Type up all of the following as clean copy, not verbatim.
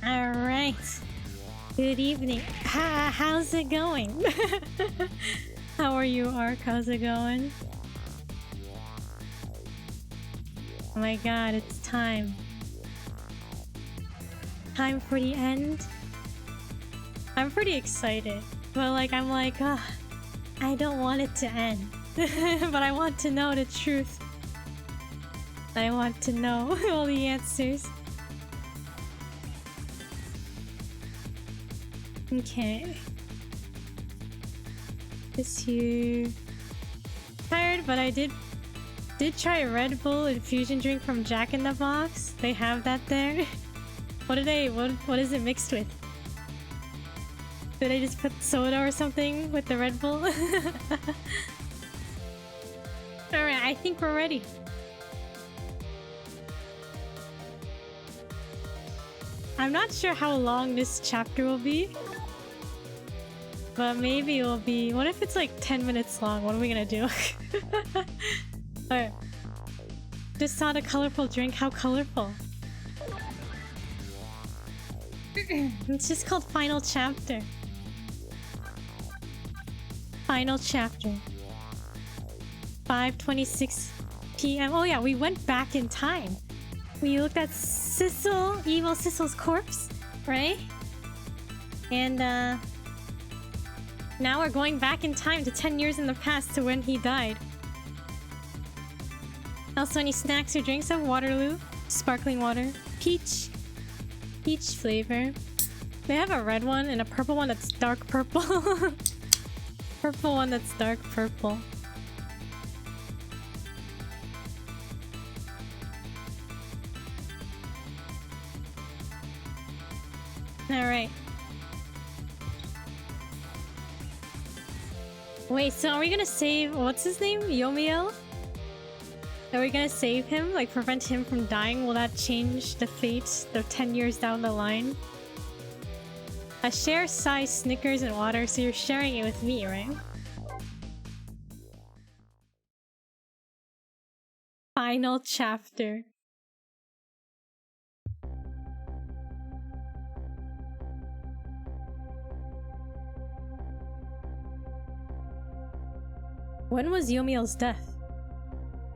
Alright. Good evening. How's it going? How are you, Ark? How's it going? Oh my god, it's time. Time for the end. I'm pretty excited. But I'm like, oh, I don't want it to end. But I want to know the truth. I want to know all the answers. Okay. This here. Tired, but I did try a Red Bull infusion drink from Jack in the Box. They have that there. What is it mixed with? Did I just put soda or something with the Red Bull? Alright, I think we're ready. I'm not sure how long this chapter will be. But maybe it will be... What if it's like 10 minutes long? What are we gonna do? Alright. Just saw the colorful drink. How colorful. It's just called Final Chapter. Final Chapter. 5:26 p.m. Oh yeah, we went back in time. We looked at Sissel, evil Sissel's corpse, right? And now we're going back in time to 10 years in the past to when he died. Also, any snacks or drinks of Waterloo? Sparkling water. Peach flavor. They have a red one and a purple one that's dark purple. Purple one that's dark purple. Alright. Wait, so are we gonna save... What's his name? Yomiel? Are we gonna save him? Like, prevent him from dying? Will that change the fate of 10 years down the line? I share size Snickers and water, so you're sharing it with me, right? Final chapter. When was Yomiel's death?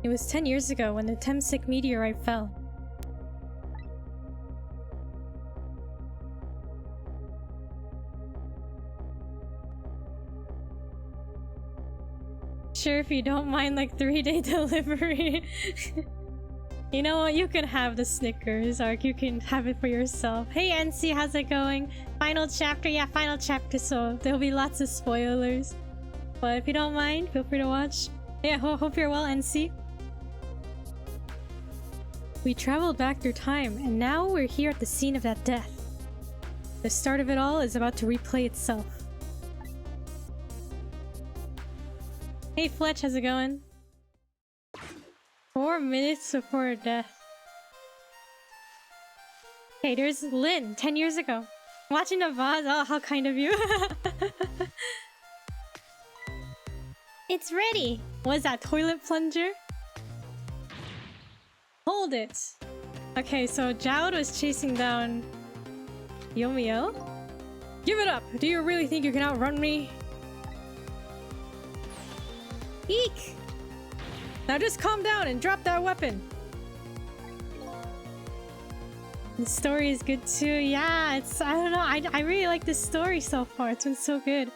It was 10 years ago when the Temsik meteorite fell. Sure, if you don't mind, like 3-day delivery. You know what? You can have the Snickers, Ark. You can have it for yourself. Hey, NC, how's it going? Final chapter? Yeah, final chapter, so there'll be lots of spoilers. But if you don't mind, feel free to watch. Yeah, hope you're well, NC. We traveled back through time, and now we're here at the scene of that death. The start of it all is about to replay itself. Hey Fletch, how's it going? 4 minutes before her death. Hey, there's Lynn, 10 years ago. Watching the VOD. Oh, how kind of you. It's ready! What is that, toilet plunger? Hold it! Okay, so Jowd was chasing down Yomiel. Give it up! Do you really think you can outrun me? Eek! Now just calm down and drop that weapon! The story is good too. Yeah, I don't know, I really like this story so far. It's been so good.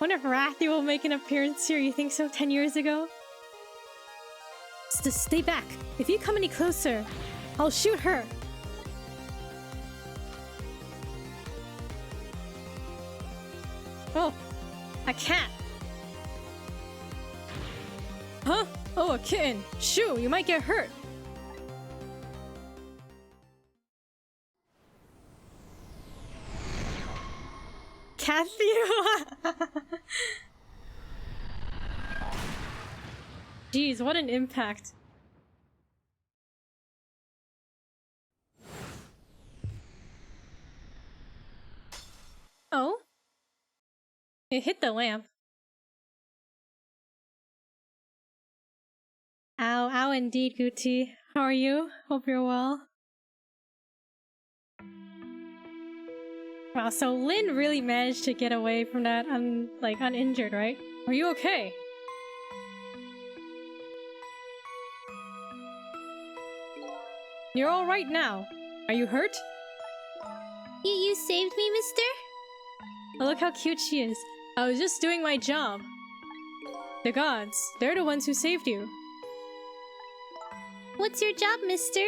Wonder if Rathy will make an appearance here. You think so? 10 years ago? Just stay back. If you come any closer, I'll shoot her. Oh, a cat. Huh? Oh, a kitten. Shoo, you might get hurt. Kathy? Jeez, what an impact. Oh? It hit the lamp. Ow, ow indeed, Gucci. How are you? Hope you're well. Wow, so Lynn really managed to get away from that uninjured, right? Are you okay? You're alright now. Are you hurt? You saved me, mister? Oh, look how cute she is. I was just doing my job. The gods, they're the ones who saved you. What's your job, mister?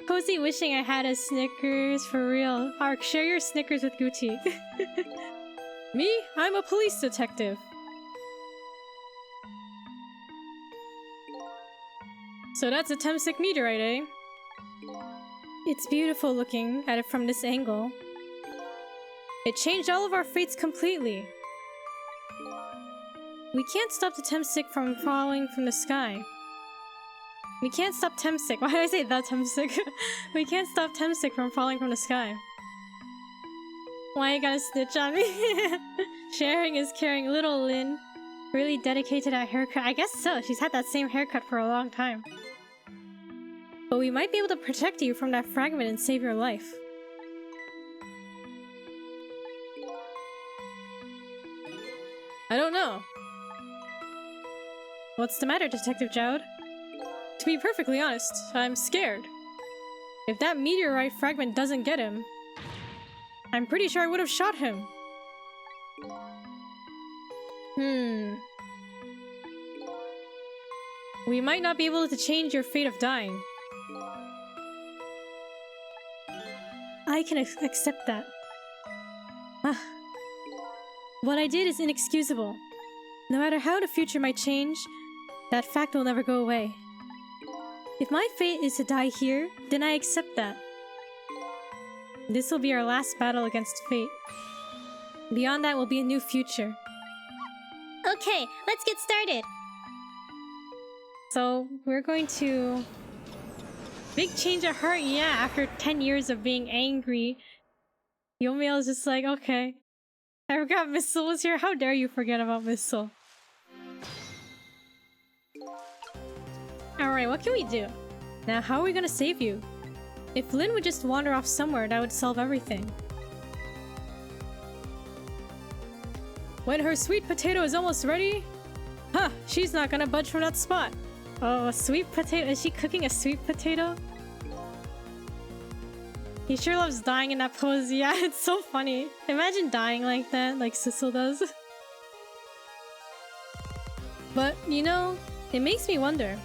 Cozy wishing I had a Snickers for real. Ark, share your Snickers with Gucci. Me? I'm a police detective. So that's a Temsic meteorite, eh? It's beautiful looking at it from this angle. It changed all of our fates completely. We can't stop the Temsic from falling from the sky. We can't stop Temsic. Why did I say the Temsic? We can't stop Temsic from falling from the sky. Why you gotta snitch on me? Sharing is caring. Little Lynn. Really dedicated to that haircut. I guess so. She's had that same haircut for a long time. But we might be able to protect you from that fragment and save your life. I don't know. What's the matter, Detective Jowd? To be perfectly honest, I'm scared. If that meteorite fragment doesn't get him, I'm pretty sure I would have shot him. We might not be able to change your fate of dying. I can accept that. What I did is inexcusable. No matter how the future might change, that fact will never go away. If my fate is to die here, then I accept that. This will be our last battle against fate. Beyond that will be a new future. Okay, let's get started. So, we're going to... Big change of heart, yeah, after 10 years of being angry. Yomiel is just like, okay. I forgot Missile was here. How dare you forget about Missile? Alright, what can we do? Now, how are we gonna save you? If Lynn would just wander off somewhere, that would solve everything. When her sweet potato is almost ready... Huh, she's not gonna budge from that spot. Oh, a sweet potato? Is she cooking a sweet potato? He sure loves dying in that pose. Yeah, it's so funny. Imagine dying like that, like Sissel does. But, you know, it makes me wonder.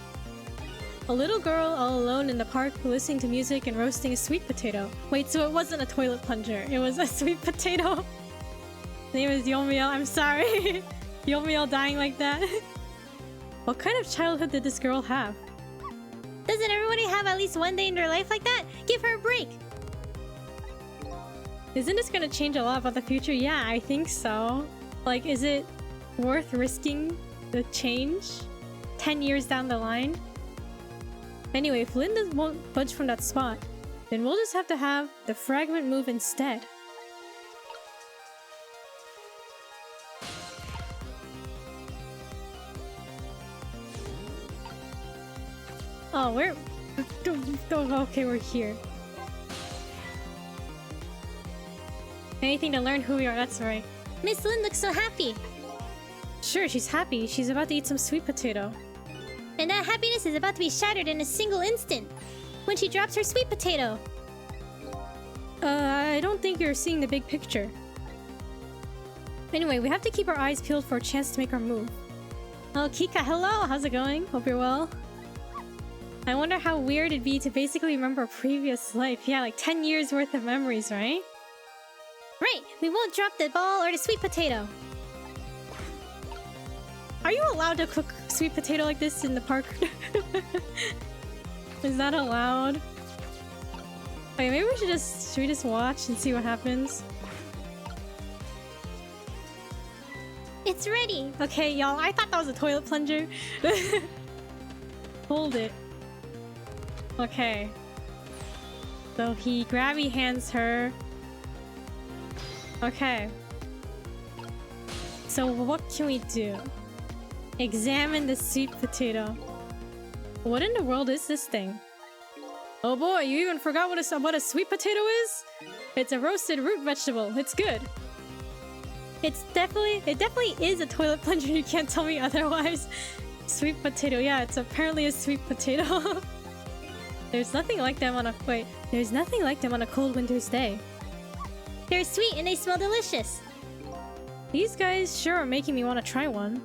A little girl all alone in the park listening to music and roasting a sweet potato. Wait, so it wasn't a toilet plunger. It was a sweet potato. His name is Yomiel. I'm sorry. Yomiel dying like that. What kind of childhood did this girl have? Doesn't everybody have at least one day in their life like that? Give her a break! Isn't this gonna change a lot about the future? Yeah, I think so. Like, is it worth risking the change? 10 years down the line? Anyway, if Linda won't budge from that spot, then we'll just have to have the fragment move instead. Oh, we're... Okay, we're here. Anything to learn who we are, that's right. Miss Lynn looks so happy. Sure, she's happy. She's about to eat some sweet potato. And that happiness is about to be shattered in a single instant. When she drops her sweet potato. I don't think you're seeing the big picture. Anyway, we have to keep our eyes peeled for a chance to make our move. Oh, Kika, hello! How's it going? Hope you're well. I wonder how weird it'd be to basically remember a previous life. Yeah, like 10 years worth of memories, right? Right! We won't drop the ball or the sweet potato. Are you allowed to cook sweet potato like this in the park? Is that allowed? Wait, maybe we should we just watch and see what happens? It's ready! Okay, y'all, I thought that was a toilet plunger. Hold it. Okay. So he grabby hands her. Okay. So what can we do? Examine the sweet potato. What in the world is this thing? Oh boy, you even forgot what a sweet potato is? It's a roasted root vegetable. It's good. It definitely is a toilet plunger. You can't tell me otherwise. Sweet potato. Yeah, it's apparently a sweet potato. There's nothing like them on a There's nothing like them on a cold winter's day. They're sweet and they smell delicious. These guys sure are making me want to try one.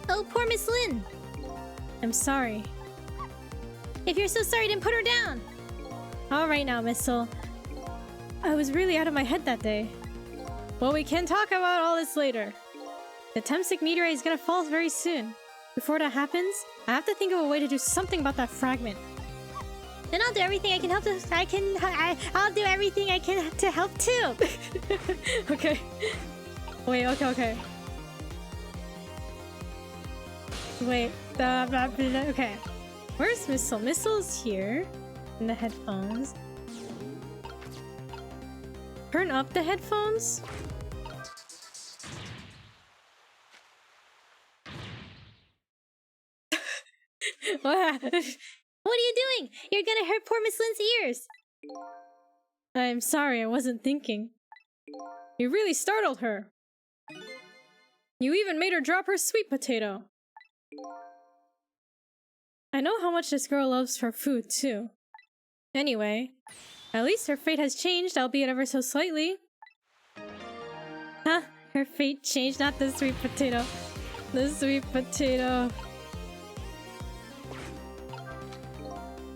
Oh, poor Miss Lynn. I'm sorry. If you're so sorry, then put her down. Alright now, Missile. I was really out of my head that day. Well, we can talk about all this later. The Temsic meteorite is gonna fall very soon. Before that happens, I have to think of a way to do something about that fragment. Then I'll do everything I can help. I'll do everything I can to help too. Okay. Wait. Okay. Wait. Okay. Where's Missile? Missile's here. In the headphones. Turn up the headphones? What? What are you doing? You're gonna hurt poor Miss Lynn's ears. I'm sorry, I wasn't thinking. You really startled her. You even made her drop her sweet potato. I know how much this girl loves her food, too. Anyway, at least her fate has changed, albeit ever so slightly. Huh? Her fate changed, not the sweet potato. The sweet potato.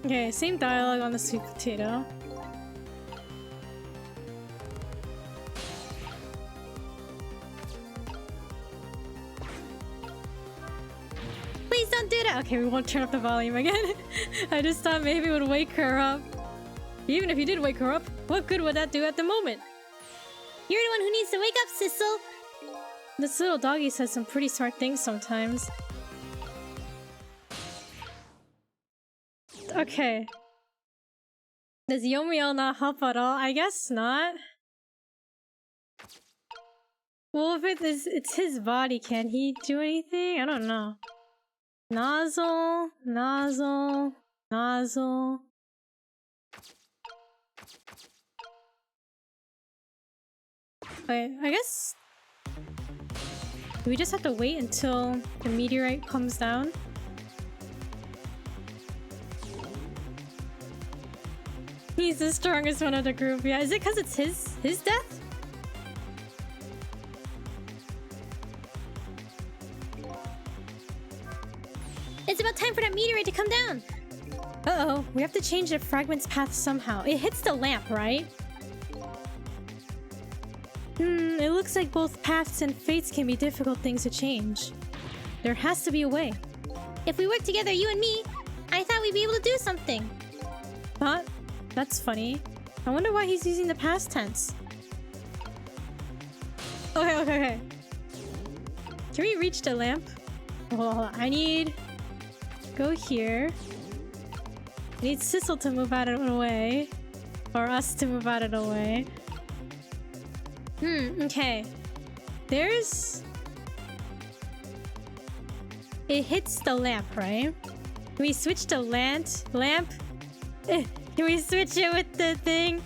Okay, same dialogue on the sweet potato. Please don't do that! Okay, we won't turn up the volume again. I just thought maybe it would wake her up. Even if you did wake her up, what good would that do at the moment? You're the one who needs to wake up, Sissel! This little doggy says some pretty smart things sometimes. Okay. Does Yomiel not help at all? I guess not. Well, if it's his body, can he do anything? I don't know. Nozzle. Wait, I guess... Do we just have to wait until the meteorite comes down? He's the strongest one of the group. Yeah, is it because it's his death? It's about time for that meteorite to come down! Uh-oh, we have to change the fragment's path somehow. It hits the lamp, right? It looks like both paths and fates can be difficult things to change. There has to be a way. If we work together, you and me, I thought we'd be able to do something. Huh? That's funny. I wonder why he's using the past tense. Okay. Can we reach the lamp? Hold on. I need... Go here. I need Sissel to move out of the way. Or us to move out of the way. Okay. There's... It hits the lamp, right? Can we switch the lamp? Can we switch it with the thing?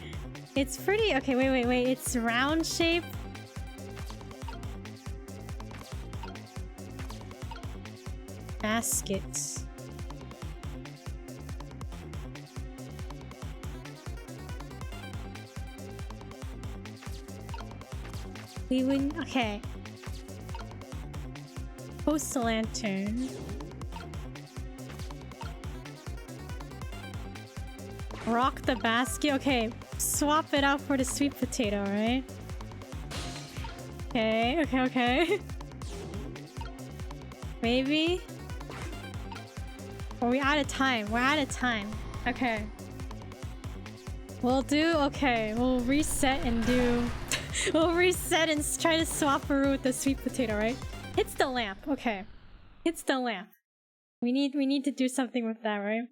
It's pretty... Okay, wait. It's round shape. Baskets. We wouldn't... Okay. Post a lantern. Rock the basket. Okay, swap it out for the sweet potato, right? Okay. Maybe? Are we out of time? We're out of time. Okay. We'll do... Okay, we'll reset and do... We'll reset and try to swap her with the sweet potato, right? Hits the lamp. Okay. Hits the lamp. We need to do something with that, right?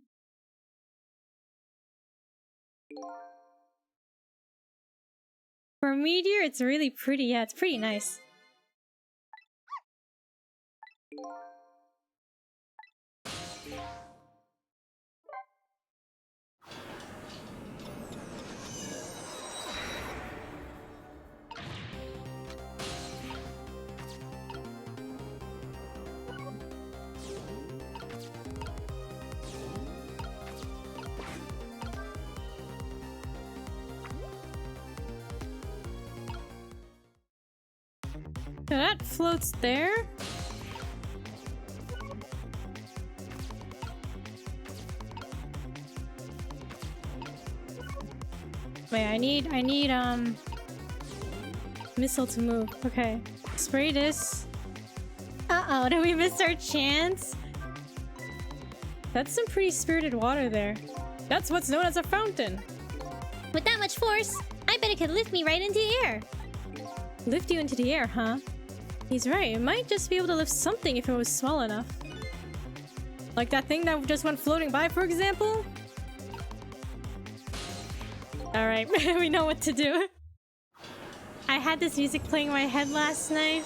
For a meteor, it's really pretty. Yeah, it's pretty nice. So that floats there. Wait, I need missile to move. Okay. Spray this. Uh-oh, did we miss our chance? That's some pretty spirited water there. That's what's known as a fountain. With that much force, I bet it could lift me right into the air. Lift you into the air, huh? He's right. It might just be able to lift something if it was small enough. Like that thing that just went floating by, for example? Alright, we know what to do. I had this music playing in my head last night.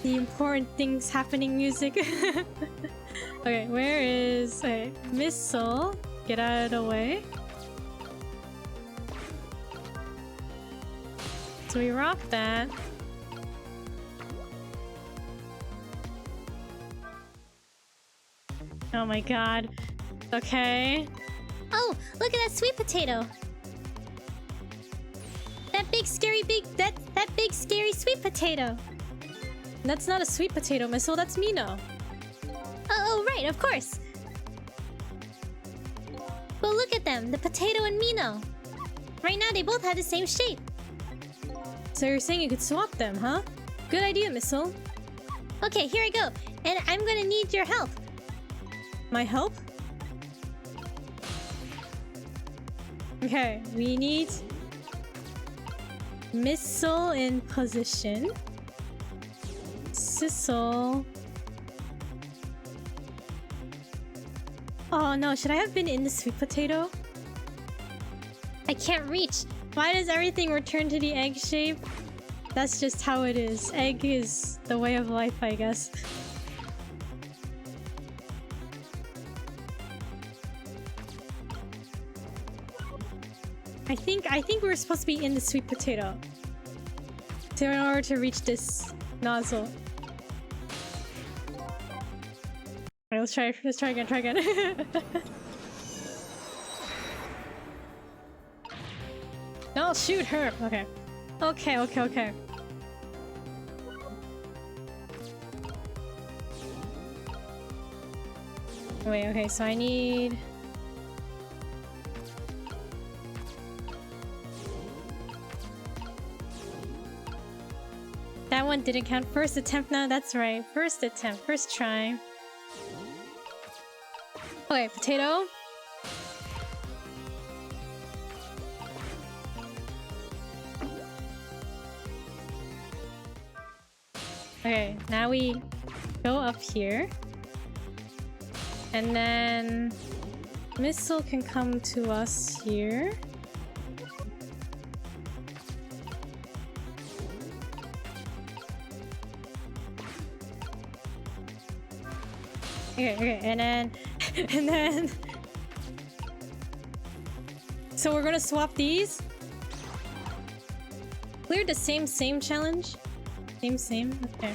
The important things happening music. Okay, where is... Okay, missile. Get out of the way. So we rock that. Oh my god. Okay. Oh, look at that sweet potato. That big scary sweet potato. That's not a sweet potato missile, that's Mino. Oh, right, of course. But look at them, the potato and Mino. Right now they both have the same shape. So you're saying you could swap them, huh? Good idea, Missile. Okay, here I go. And I'm gonna need your help. My help? Okay, we need missile in position. Sissel. Oh no, should I have been in the sweet potato? I can't reach. Why does everything return to the egg shape? That's just how it is. Egg is the way of life, I guess. I think we're supposed to be in the sweet potato. So in order to reach this nozzle. Alright, let's try again. I'll shoot her. Okay. Okay. Wait, okay, so I need... That one didn't count. First attempt now, that's right. First attempt, first try. Okay, potato. Okay, now we go up here. And then missile can come to us here. Okay, and then so we're gonna swap these. Clear the same challenge. Same. Okay.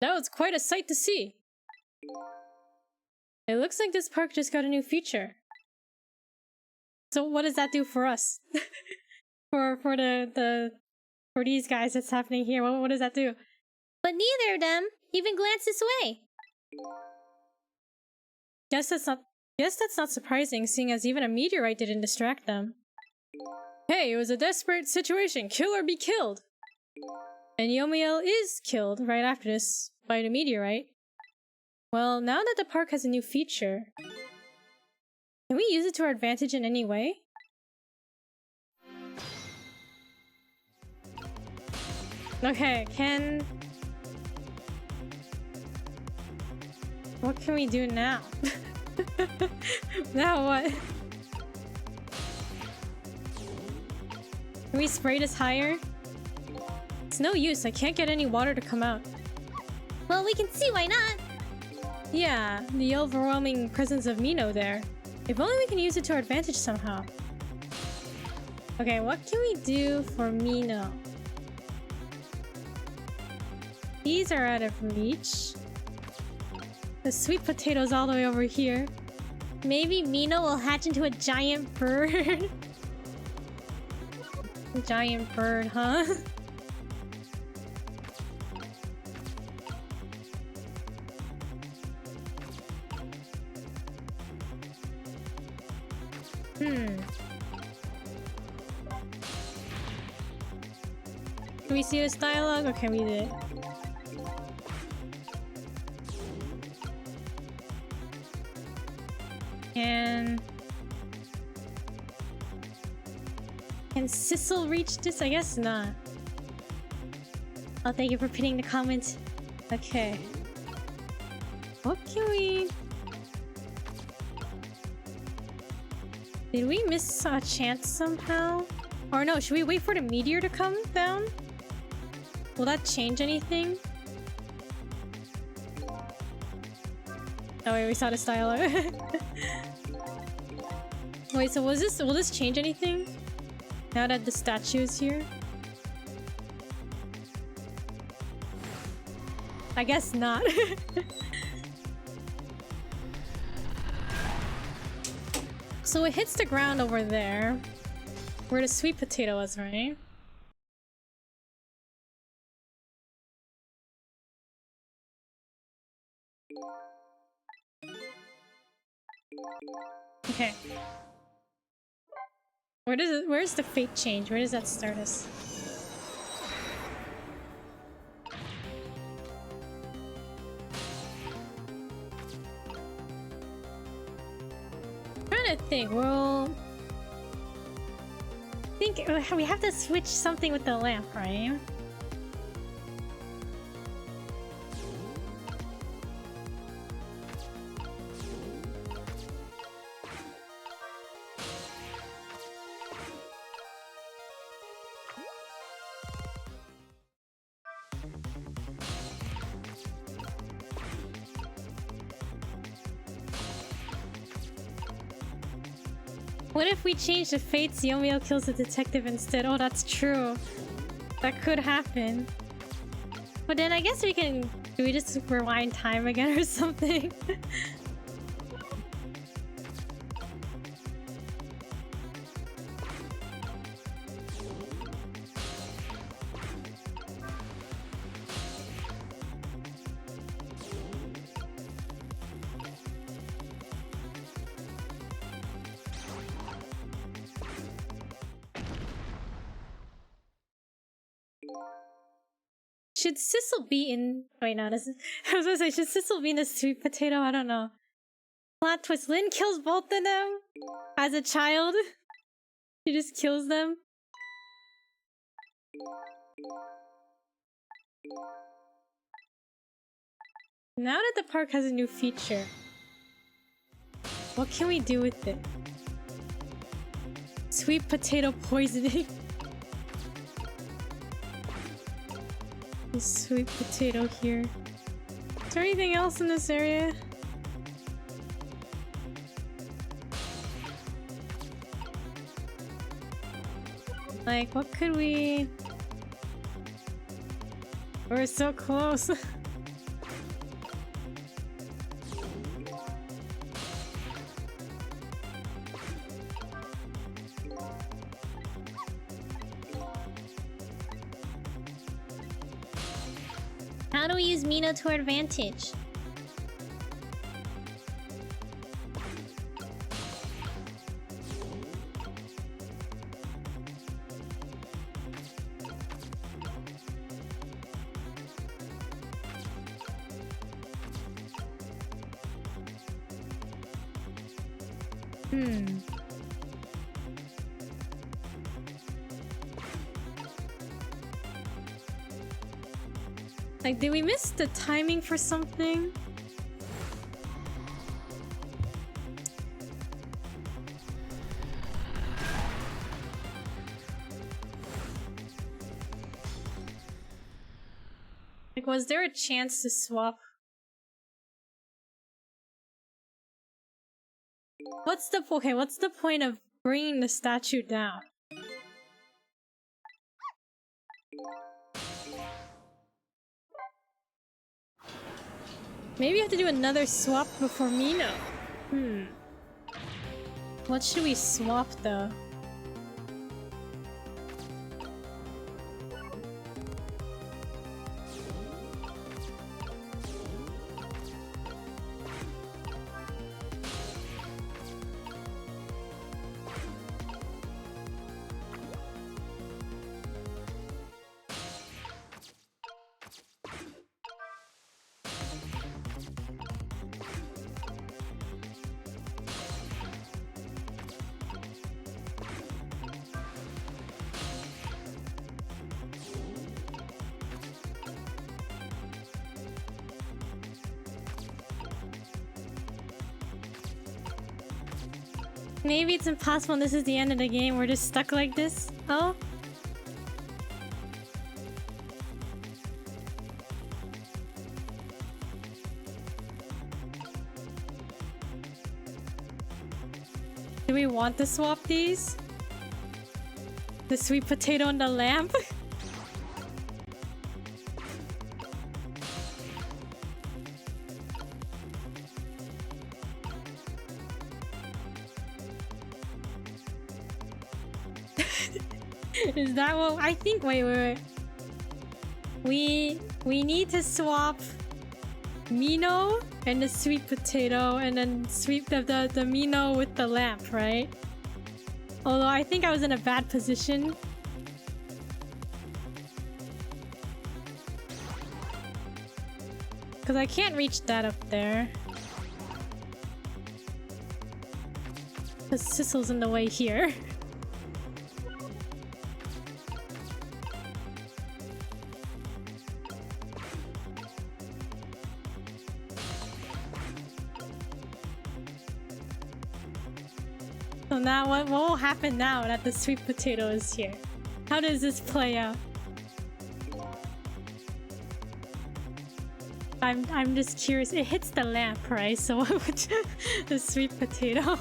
That was quite a sight to see. It looks like this park just got a new feature. So what does that do for us? For these guys that's happening here, what does that do? But neither of them even glanced this way. Guess that's not surprising, seeing as even a meteorite didn't distract them. Hey, it was a desperate situation. Kill or be killed. And Yomiel is killed right after this by the meteorite. Well, now that the park has a new feature, can we use it to our advantage in any way? Okay, what can we do now? Now what? Can we spray this higher? It's no use, I can't get any water to come out. Well, we can see why not. Yeah, the overwhelming presence of Mino there. If only we can use it to our advantage somehow. Okay, what can we do for Mino? These are out of reach. The sweet potato's all the way over here. Maybe Mina will hatch into a giant bird. Giant bird, huh? Can we see this dialogue? Okay, we did. Can Sissel reach this? I guess not. Oh, thank you for pinning the comment. Okay. What can we... Did we miss a chance somehow? Or no, should we wait for the meteor to come down? Will that change anything? Oh wait, we saw this dialogue. Wait, so will this change anything? Now that the statue is here? I guess not. So it hits the ground over there, where the sweet potato was, right? Okay. Where's the fate change? Where does that start us? I'm trying to think. Well, I think we have to switch something with the lamp, right? What if we change the fates? Yomio kills the detective instead. Oh, that's true. That could happen. But then I guess we can... Do we just rewind time again or something? Should Sissel be in... Wait, no, this is... I was gonna say, should Sissel be in the sweet potato? I don't know. Plot twist. Lynn kills both of them? As a child? She just kills them? Now that the park has a new feature, what can we do with it? Sweet potato poisoning. Sweet potato here. Is there anything else in this area? Like, what could we... We're so close. How do we use Mina to our advantage? Like, did we miss the timing for something? Like, was there a chance to swap? What's the point of bringing the statue down? Maybe you have to do another swap before Mina. What should we swap though? Maybe it's impossible and this is the end of the game. We're just stuck like this. Oh? Do we want to swap these? The sweet potato and the lamp? Is that what I think? Wait. We need to swap Mino and the sweet potato, and then sweep the Mino with the lamp, right? Although I think I was in a bad position. Because I can't reach that up there. Because Sissel's in the way here. So now what will happen now that the sweet potato is here? How does this play out? I'm just curious. It hits the lamp, right? So what would the sweet potato?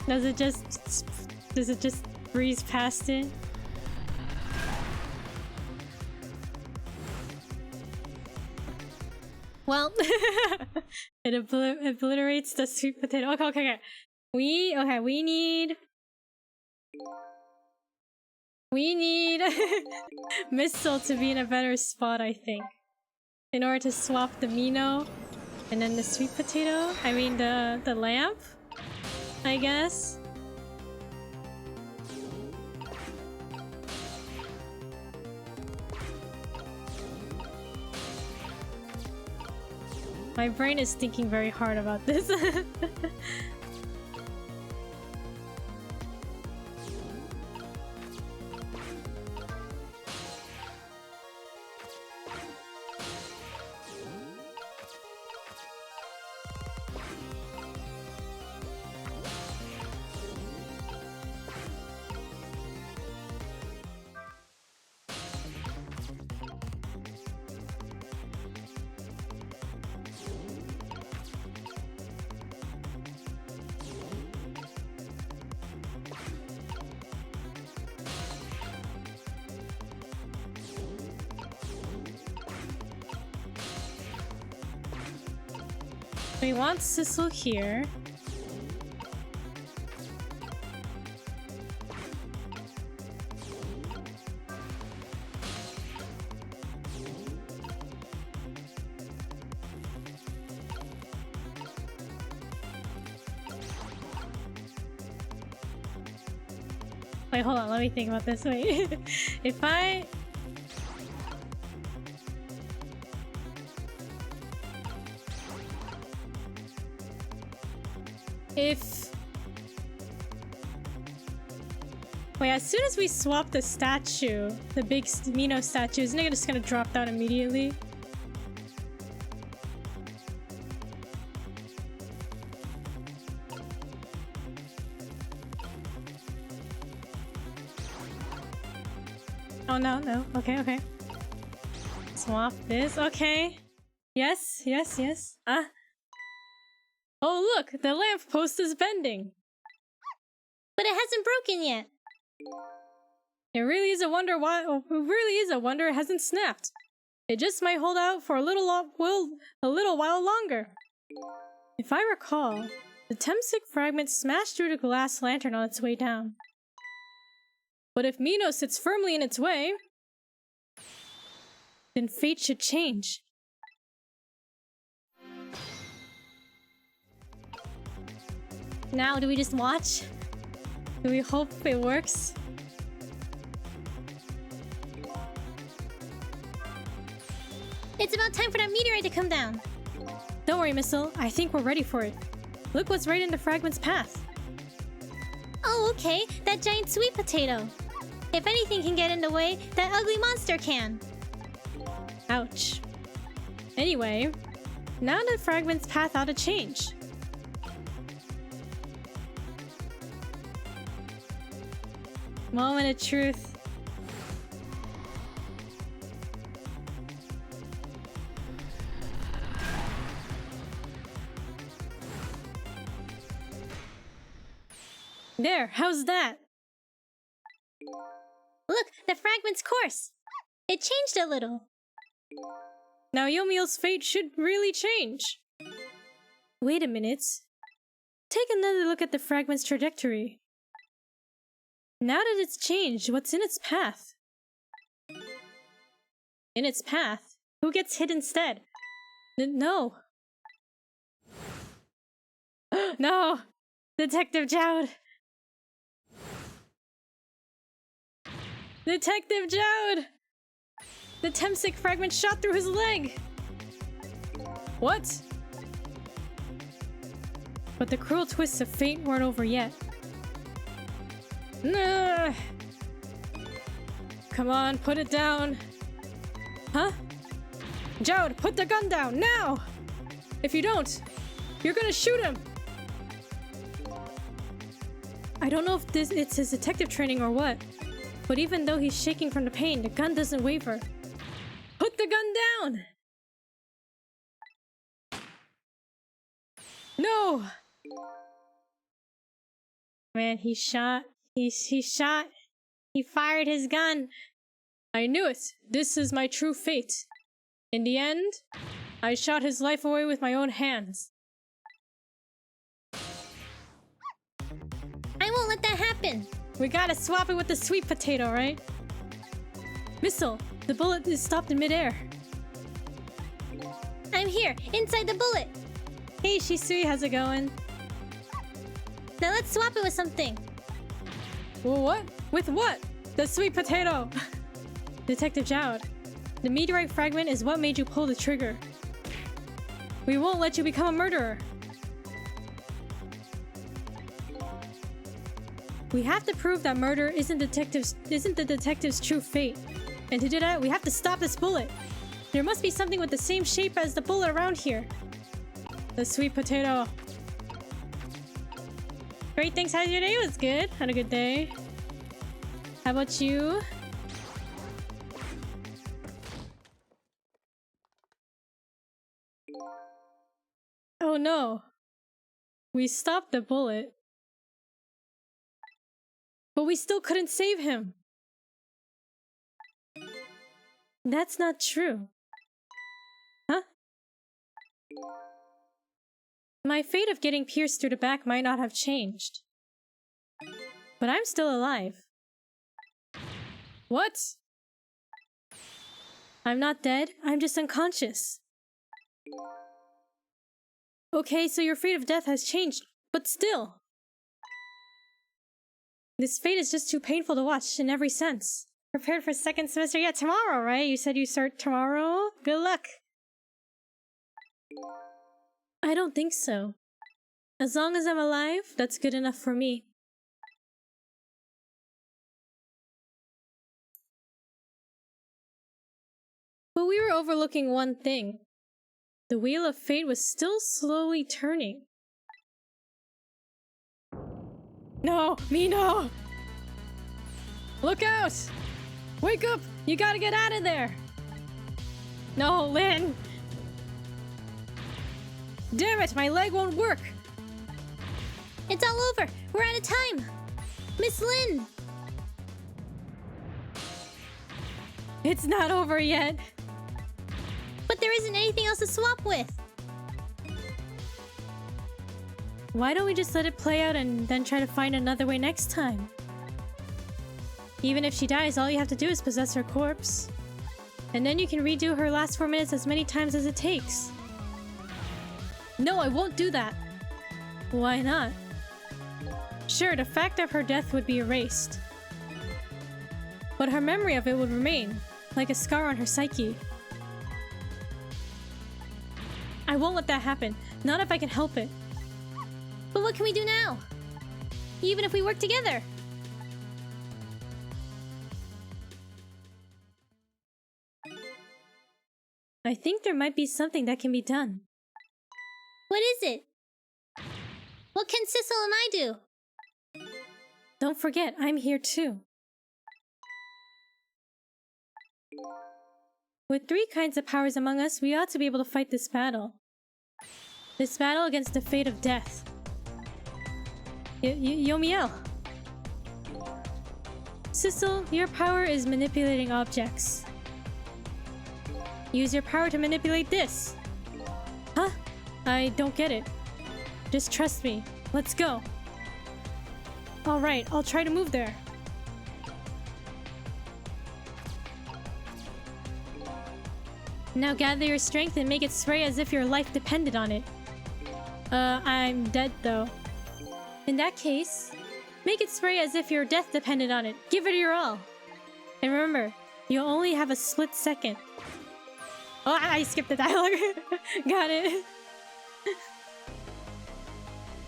Does it just breeze past it? Well, it obliterates the sweet potato. Okay. We need Missile to be in a better spot, I think, in order to swap the Mino and then the sweet potato. I mean the lamp, I guess. My brain is thinking very hard about this. We want Sissel here. Wait, hold on, let me think about this. Wait. Wait, as soon as we swap the statue, the big Mino statue, isn't it just gonna drop down immediately? Oh, no. Okay. Swap this, okay. Yes. Oh, look, the lamp post is bending. But it hasn't broken yet. It really is a wonder it hasn't snapped. It just might hold out for a little while longer. If I recall, The Temsic fragment smashed through the glass lantern on its way down. But if Mino sits firmly in its way, then fate should change. Now, do we just watch? Do we hope it works? It's about time for that meteorite to come down. Don't worry, Missile. I think we're ready for it. Look what's right in the fragment's path. Oh, okay. That giant sweet potato. If anything can get in the way, that ugly monster can. Ouch. Anyway, now the fragment's path ought to change. Moment of truth. There, how's that? Look, the fragment's course. It changed a little. Now Yomiel's fate should really change. Wait a minute. Take another look at the fragment's trajectory. Now that it's changed, what's in its path? In its path? Who gets hit instead? No. No! Detective Jowd! Detective Jowd! The Temsic fragment shot through his leg! What? But the cruel twists of fate weren't over yet. Nah. Come on, put it down. Huh? Jowd, put the gun down, now! If you don't, you're gonna shoot him! I don't know if it's his detective training or what, but even though he's shaking from the pain, the gun doesn't waver. Put the gun down! No! Man, he shot. He shot. He fired his gun. I knew it. This is my true fate. In the end, I shot his life away with my own hands. I won't let that happen. We gotta swap it with the sweet potato, right? Missile, the bullet is stopped in midair. I'm here, inside the bullet. Hey, Shisui, how's it going? Now let's swap it with something. Well, what? With what? The sweet potato! Detective Jowd, the meteorite fragment is what made you pull the trigger. We won't let you become a murderer. We have to prove that murder isn't the detective's true fate. And to do that, we have to stop this bullet. There must be something with the same shape as the bullet around here. The sweet potato. Great, thanks. How's your day? It was good. Had a good day. How about you? Oh no. We stopped the bullet. But we still couldn't save him. That's not true. Huh? My fate of getting pierced through the back might not have changed. But I'm still alive. What? I'm not dead, I'm just unconscious. Okay, so your fate of death has changed, but still. This fate is just too painful to watch in every sense. Prepared for second semester? Yeah, tomorrow, right? You said you start tomorrow? Good luck! I don't think so. As long as I'm alive, that's good enough for me. But we were overlooking one thing. The wheel of fate was still slowly turning. No! Mino! Look out! Wake up! You gotta get out of there! No, Lin! Damn it! My leg won't work! It's all over! We're out of time! Miss Lin! It's not over yet! But there isn't anything else to swap with! Why don't we just let it play out and then try to find another way next time? Even if she dies, all you have to do is possess her corpse. And then you can redo her last 4 minutes as many times as it takes. No, I won't do that. Why not? Sure, the fact of her death would be erased. But her memory of it would remain, like a scar on her psyche. I won't let that happen. Not if I can help it. But what can we do now? Even if we work together? I think there might be something that can be done. What is it? What can Sissel and I do? Don't forget, I'm here too. With 3 kinds of powers among us, we ought to be able to fight this battle. This battle against the fate of death. Yomiel. Sissel, your power is manipulating objects. Use your power to manipulate this. Huh? I don't get it. Just trust me. Let's go. Alright, I'll try to move there. Now gather your strength and make it spray as if your life depended on it. I'm dead though. In that case, make it spray as if your death depended on it. Give it your all. And remember, you'll only have a split second. Oh, I skipped the dialogue. Got it.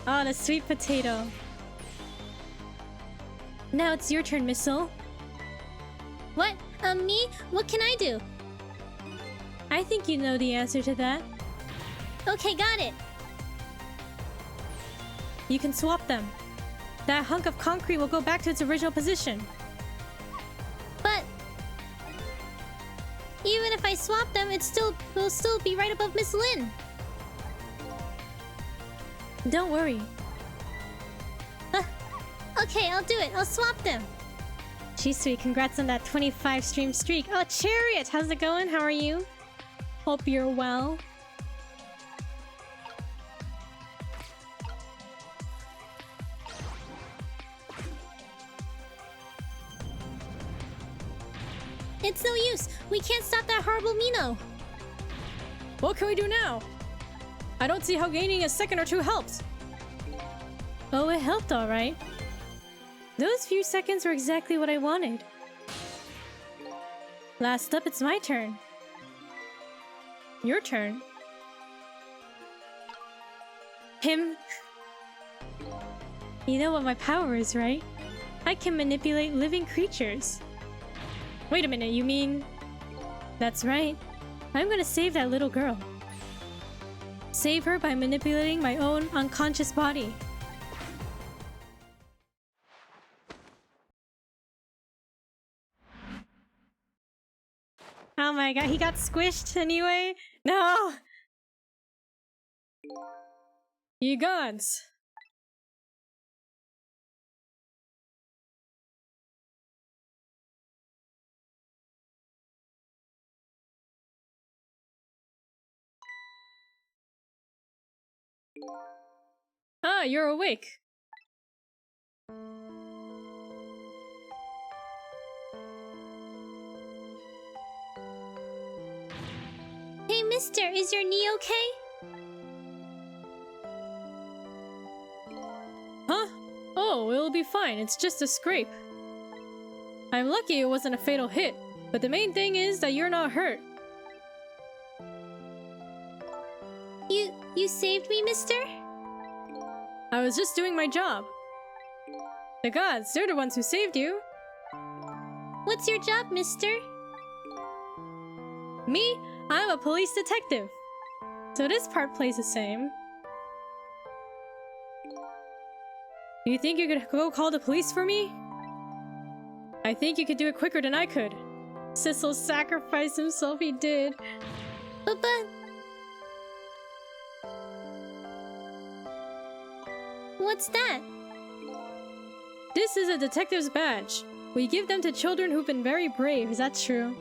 Oh, the sweet potato. Now it's your turn, Missile. What? Me? What can I do? I think you know the answer to that. Okay, got it. You can swap them. That hunk of concrete will go back to its original position. But even if I swap them, will still be right above Miss Lin. Don't worry. Okay, I'll do it. I'll swap them. She's sweet. Congrats on that 25 stream streak. Oh, Chariot! How's it going? How are you? Hope you're well. It's no use. We can't stop that horrible Mino. What can we do now? I don't see how gaining a second or 2 helps. Oh, it helped alright. Those few seconds were exactly what I wanted. Last up, it's my turn. Your turn. Him. You know what my power is, right? I can manipulate living creatures. Wait a minute, you mean... That's right. I'm gonna save that little girl. Save her by manipulating my own unconscious body. Oh my god, he got squished anyway? No! You gods! Ah, you're awake. Hey, mister, is your knee okay? Huh? Oh, it'll be fine. It's just a scrape. I'm lucky it wasn't a fatal hit, but the main thing is that you're not hurt. You saved me, mister? I was just doing my job. The gods, they're the ones who saved you. What's your job, mister? Me? I'm a police detective. So this part plays the same. You think you could go call the police for me? I think you could do it quicker than I could. Sissel sacrificed himself, he did. But... What's that? This is a detective's badge. We give them to children who've been very brave. Is that true?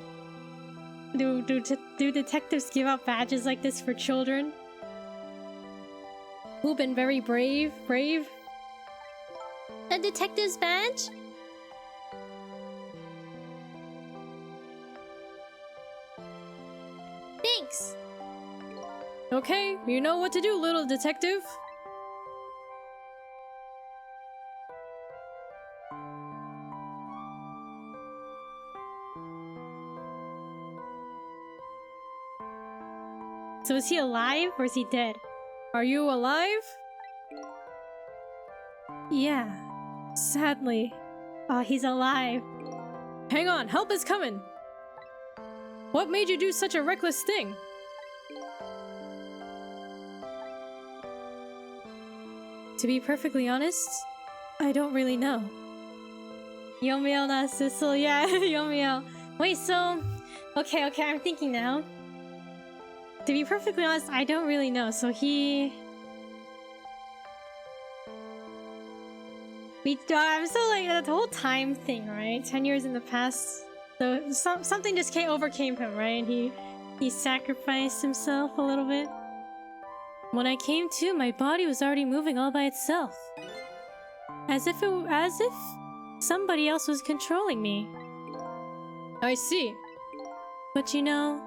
Do detectives give out badges like this for children? Who been very brave? Brave? A detective's badge? Thanks. Okay, you know what to do, little detective. So is he alive or is he dead? Are you alive? Yeah, sadly. Oh, he's alive. Hang on, help is coming. What made you do such a reckless thing? To be perfectly honest, I don't really know. Yomio na Sissel, yeah, Yomio. Wait, so... Okay, I'm thinking now. To be perfectly honest, I don't really know. So he... I'm so like, that whole time thing, right? 10 years in the past. So something just overcame him, right? He sacrificed himself a little bit. When I came to, my body was already moving all by itself. As if somebody else was controlling me. I see. But you know,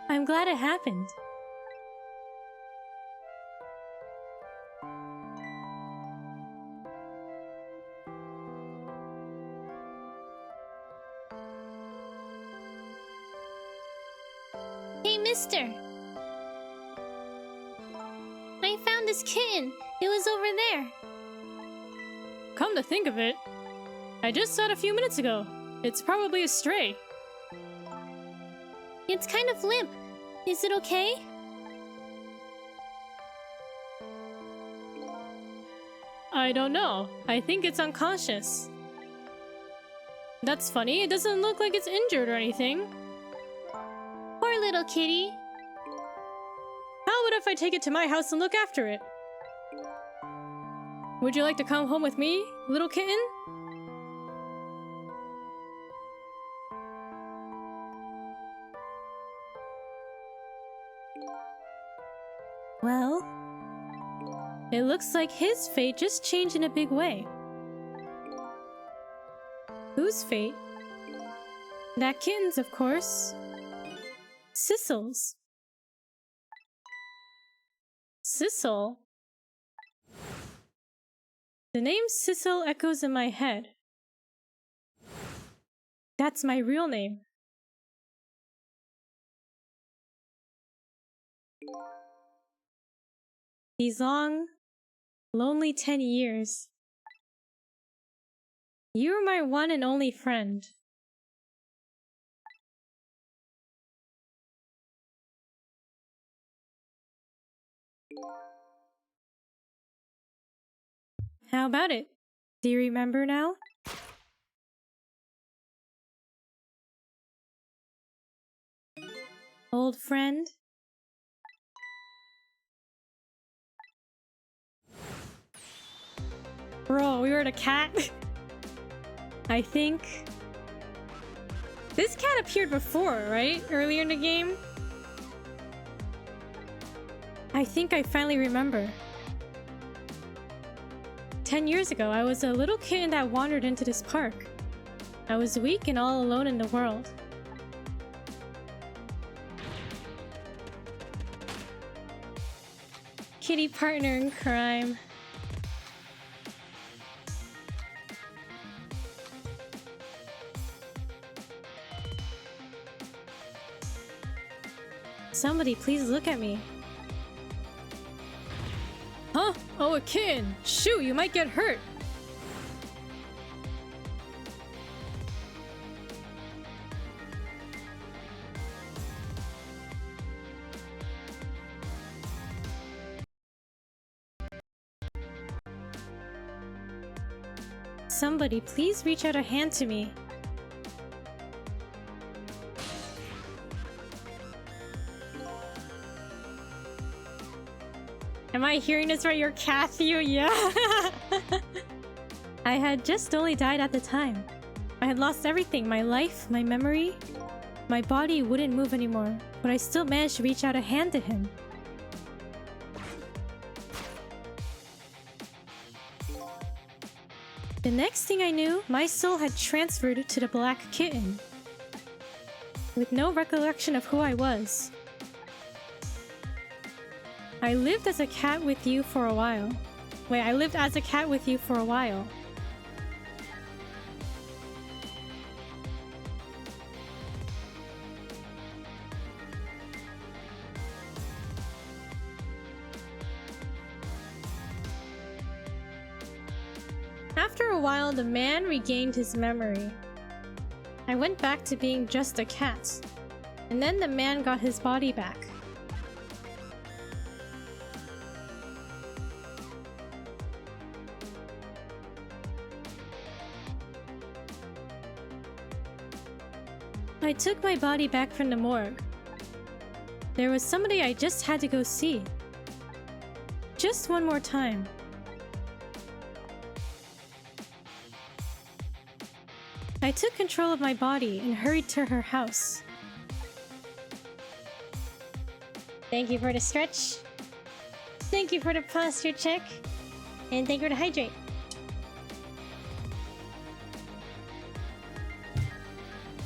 I'm glad it happened. Hey, mister. I found this kitten. It was over there. Come to think of it, I just saw it a few minutes ago. It's probably a stray. It's kind of limp. Is it okay? I don't know. I think it's unconscious. That's funny. It doesn't look like it's injured or anything. Poor little kitty. How about if I take it to my house and look after it? Would you like to come home with me, little kitten? Well, it looks like his fate just changed in a big way. Whose fate? That kitten's, of course. Sissel's. Sissel? The name Sissel echoes in my head. That's my real name. These long, lonely 10 years. You were my one and only friend. How about it? Do you remember now? Old friend? Bro, we were the cat? I think... This cat appeared before, right? Earlier in the game? I think I finally remember. 10 years ago, I was a little kitten that wandered into this park. I was weak and all alone in the world. Kitty partner in crime. Somebody please look at me. Huh? Oh, a kitten! Shoot, you might get hurt! Somebody please reach out a hand to me. Am I hearing this right? You're Cathy? Yeah. I had just only died at the time. I had lost everything, my life, my memory. My body wouldn't move anymore, but I still managed to reach out a hand to him. The next thing I knew, my soul had transferred to the black kitten, with no recollection of who I was. I lived as a cat with you for a while. Wait, I lived as a cat with you for a while. After a while, the man regained his memory. I went back to being just a cat, and then the man got his body back. I took my body back from the morgue. There was somebody I just had to go see. Just one more time. I took control of my body and hurried to her house. Thank you for the stretch. Thank you for the posture check. And thank you for the hydrate.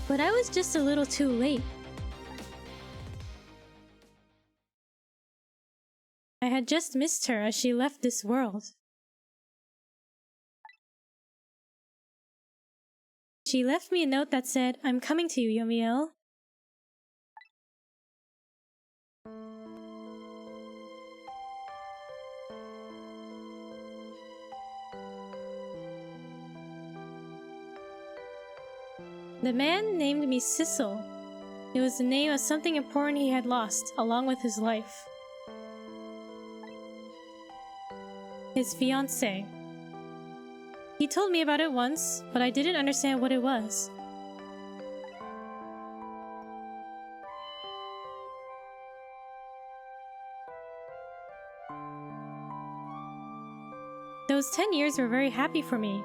But I was just a little too late. I had just missed her as she left this world. She left me a note that said, "I'm coming to you, Yomiel." The man named me Sissel. It was the name of something important he had lost, along with his life. His fiancée. He told me about it once, but I didn't understand what it was. Those 10 years were very happy for me,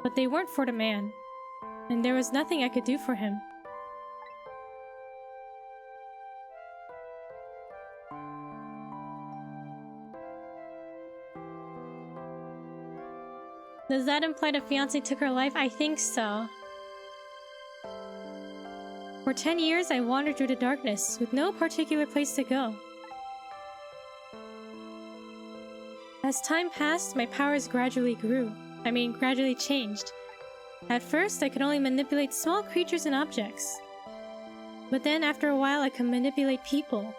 but they weren't for the man, and there was nothing I could do for him. Does that imply the fiancé took her life? I think so. For 10 years, I wandered through the darkness with no particular place to go. As time passed, my powers gradually gradually changed. At first, I could only manipulate small creatures and objects. But then, after a while, I could manipulate people.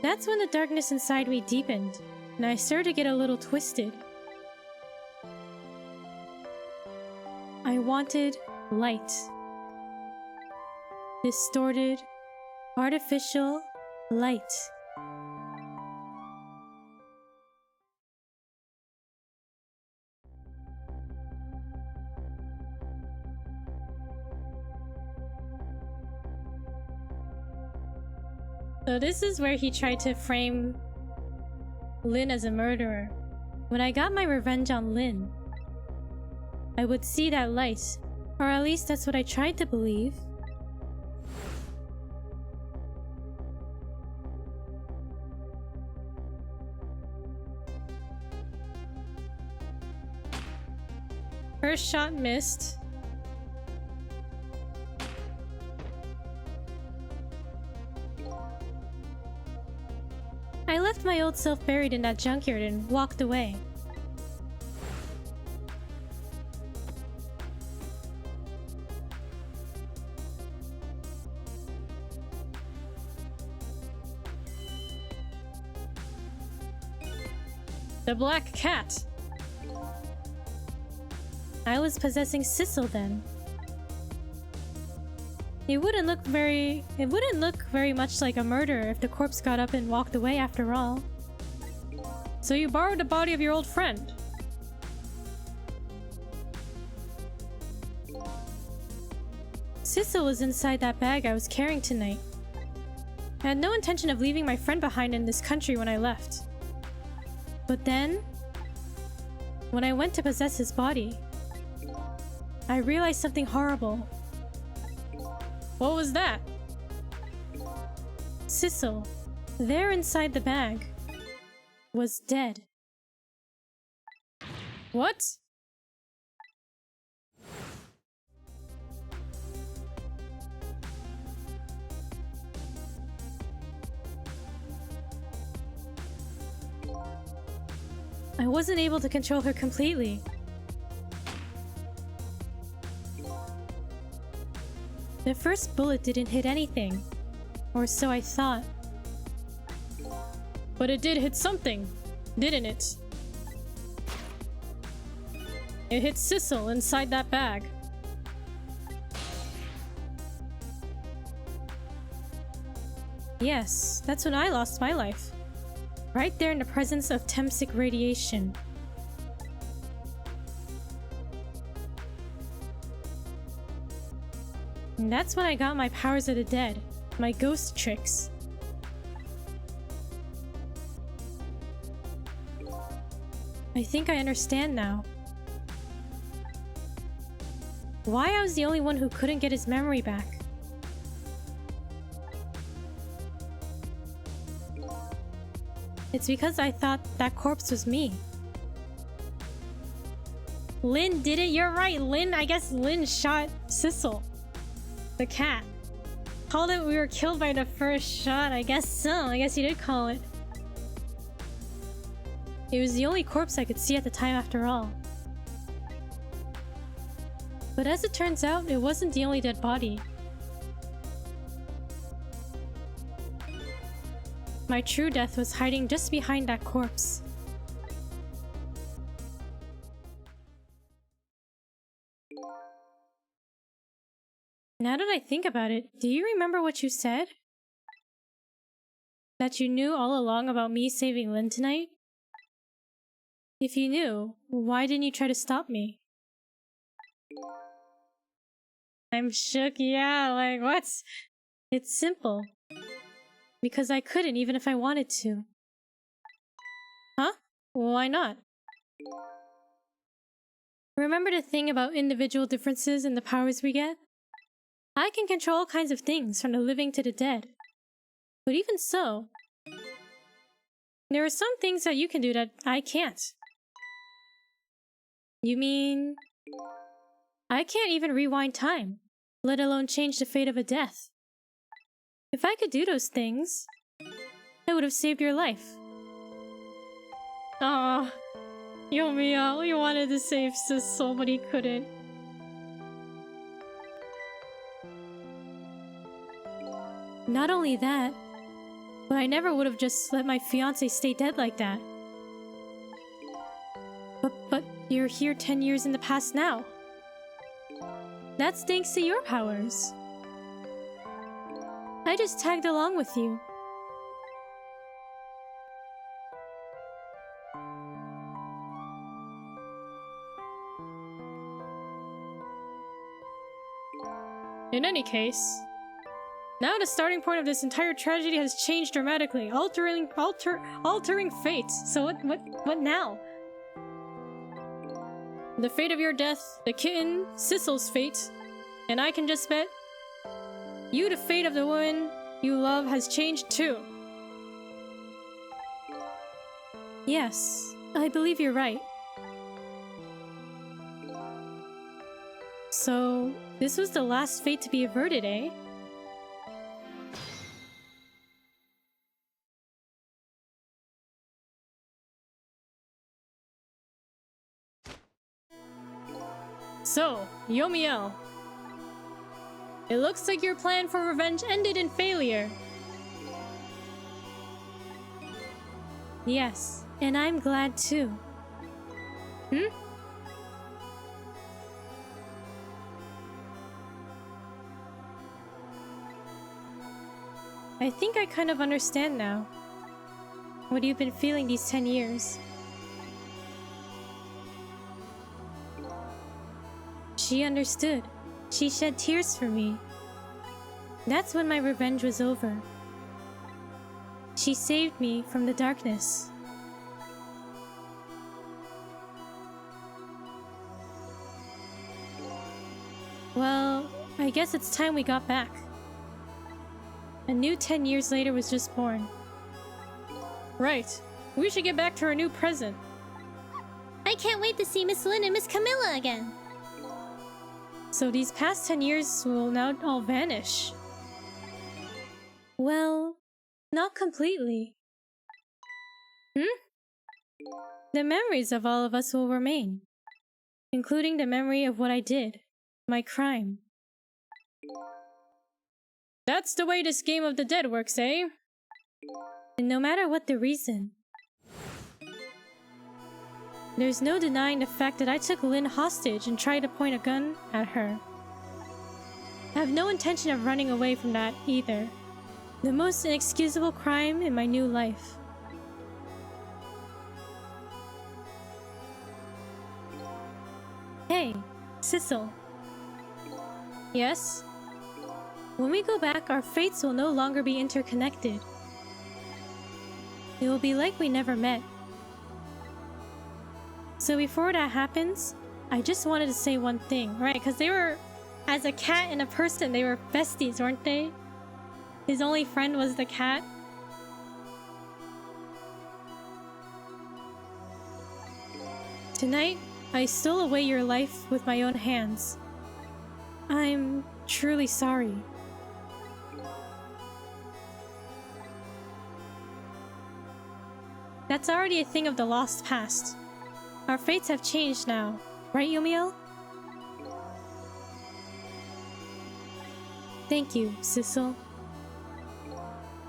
That's when the darkness inside me deepened, and I started to get a little twisted. I wanted light. Distorted, artificial light. So this is where he tried to frame Lin as a murderer. When I got my revenge on Lin, I would see that light, or at least that's what I tried to believe. First shot missed. I left my old self buried in that junkyard and walked away. The black cat. I was possessing Sissel then. It wouldn't look very much like a murder if the corpse got up and walked away after all. So you borrowed the body of your old friend. Sissel was inside that bag I was carrying tonight. I had no intention of leaving my friend behind in this country when I left. But then, when I went to possess his body, I realized something horrible. What was that? Sissel, there inside the bag, was dead. What? I wasn't able to control her completely. The first bullet didn't hit anything, or so I thought. But it did hit something, didn't it? It hit Sissel inside that bag. Yes, that's when I lost my life. Right there in the presence of Temsic radiation. And that's when I got my powers of the dead, my ghost tricks. I think I understand now. Why I was the only one who couldn't get his memory back. It's because I thought that corpse was me. Lynn did it? You're right, Lynn. I guess Lynn shot Sissel, the cat. Called it we were killed by the first shot. I guess so. I guess you did call it. It was the only corpse I could see at the time after all. But as it turns out, it wasn't the only dead body. My true death was hiding just behind that corpse. Now that I think about it, do you remember what you said? That you knew all along about me saving Lynn tonight? If you knew, why didn't you try to stop me? I'm shook, yeah, like what? It's simple. Because I couldn't even if I wanted to. Huh? Why not? Remember the thing about individual differences in the powers we get? I can control all kinds of things, from the living to the dead. But even so, there are some things that you can do that I can't. You mean... I can't even rewind time, let alone change the fate of a death. If I could do those things, I would have saved your life. Aww. Yomiya, he wanted to save Sissel, but he couldn't. Not only that, but I never would have just let my fiancé stay dead like that. But you're here 10 years in the past now. That's thanks to your powers. I just tagged along with you. In any case, now the starting point of this entire tragedy has changed dramatically, altering fate. So what now? The fate of your death, the kitten, Sissel's fate, and I can just bet you, the fate of the woman you love, has changed too. Yes, I believe you're right. So, this was the last fate to be averted, eh? So, Yomiel, it looks like your plan for revenge ended in failure. Yes, and I'm glad too. I think I kind of understand now what you've been feeling these 10 years. She understood. She shed tears for me. That's when my revenge was over. She saved me from the darkness. Well, I guess it's time we got back. A new 10 years later was just born. Right. We should get back to our new present. I can't wait to see Miss Lynn and Miss Camilla again. So these past 10 years will now all vanish. Well, not completely. The memories of all of us will remain, including the memory of what I did, my crime. That's the way this game of the dead works, eh? And no matter what the reason, there's no denying the fact that I took Lynn hostage and tried to point a gun at her. I have no intention of running away from that either. The most inexcusable crime in my new life. Hey, Sissel. Yes? When we go back, our fates will no longer be interconnected. It will be like we never met. So before that happens, I just wanted to say one thing, right? Because they were, as a cat and a person, they were besties, weren't they? His only friend was the cat. Tonight, I stole away your life with my own hands. I'm truly sorry. That's already a thing of the lost past. Our fates have changed now, right, Yumiel? Thank you, Sissel.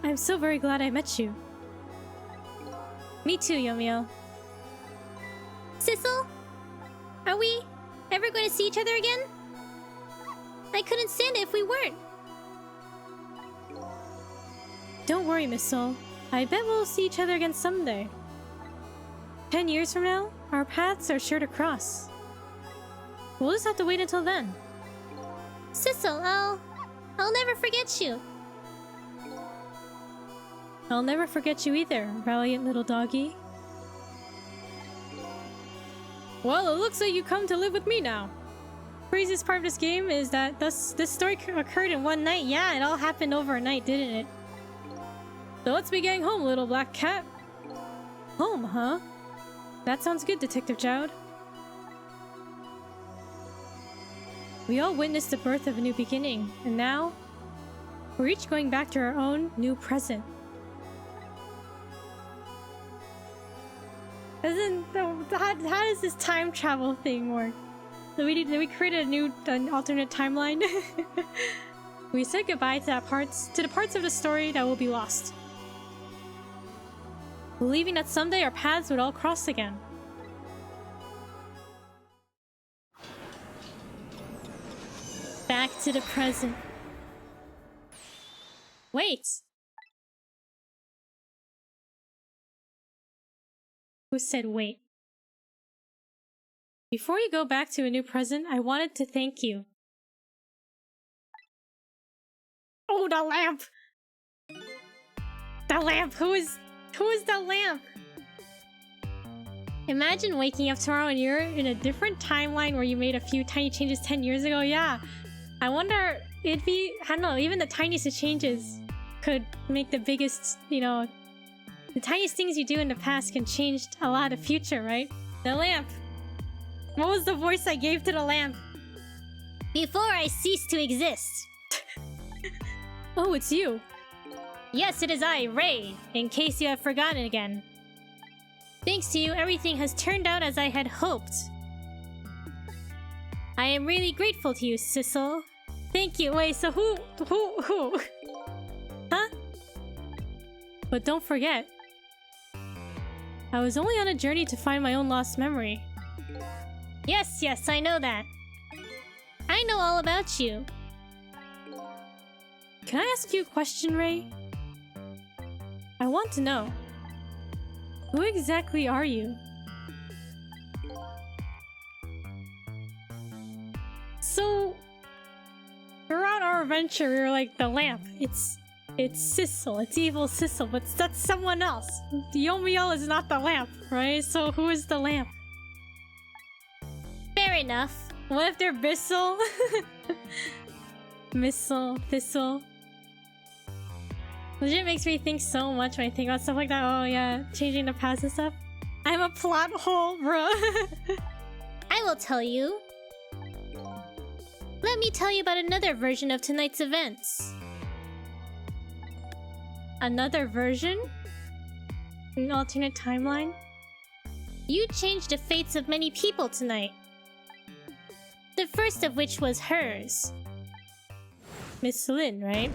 I'm so very glad I met you. Me too, Yumiel. Sissel? Are we ever going to see each other again? I couldn't stand it if we weren't. Don't worry, Miss Soul. I bet we'll see each other again someday. 10 years from now, our paths are sure to cross. We'll just have to wait until then. Sissel, I'll never forget you. I'll never forget you either, valiant little doggy. Well, it looks like you come to live with me now. Craziest part of this game is that this story occurred in one night. Yeah, it all happened overnight, didn't it? So let's be getting home, little black cat. Home, huh? That sounds good, Detective Jowd. We all witnessed the birth of a new beginning, and now we're each going back to our own new present. How does this time travel thing work? Did we create an alternate timeline? We said goodbye to the parts of the story that will be lost, believing that someday our paths would all cross again. Back to the present. Wait! Who said wait? Before you go back to a new present, I wanted to thank you. Oh, the lamp! The lamp! Who is the lamp? Imagine waking up tomorrow and you're in a different timeline where you made a few tiny changes 10 years ago. Yeah. I wonder, I don't know, even the tiniest of changes could make the biggest, the tiniest things you do in the past can change a lot of the future, right? The lamp. What was the voice I gave to the lamp? Before I cease to exist. Oh, it's you. Yes, it is I, Ray, in case you have forgotten again. Thanks to you, everything has turned out as I had hoped. I am really grateful to you, Sissel. Thank you. Wait, so who? Huh? But don't forget, I was only on a journey to find my own lost memory. Yes, I know that. I know all about you. Can I ask you a question, Ray? I want to know. Who exactly are you? So, throughout our adventure, we were like, the lamp. It's Sissel. It's evil Sissel, but that's someone else. Yomiel is not the lamp, right? So who is the lamp? Fair enough. What if they're Bissell? Missile, Thistle. Legit makes me think so much when I think about stuff like that. Oh yeah, changing the past and stuff. I'm a plot hole, bro. I will tell you. Let me tell you about another version of tonight's events. Another version? An alternate timeline? You changed the fates of many people tonight. The first of which was hers. Miss Lin, right?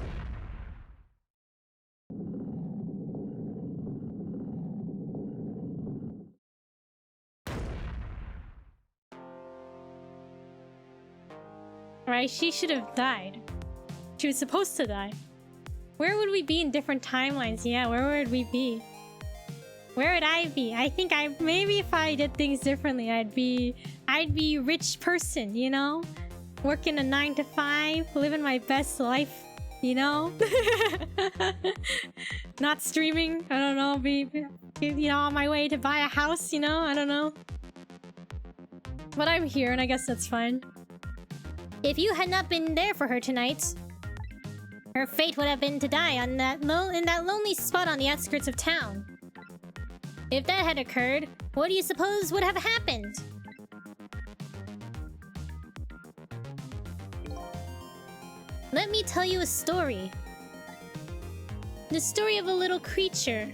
Right, she should have died. She was supposed to die. Where would we be in different timelines? Yeah, where would we be? Where would I be? I think maybe if I did things differently, I'd be a rich person, you know? Working a 9 to 5, living my best life, you know? Not streaming, I don't know, be you know, on my way to buy a house, you know? I don't know. But I'm here and I guess that's fine. If you had not been there for her tonight, her fate would have been to die on in that lonely spot on the outskirts of town. If that had occurred, what do you suppose would have happened? Let me tell you a story. The story of a little creature.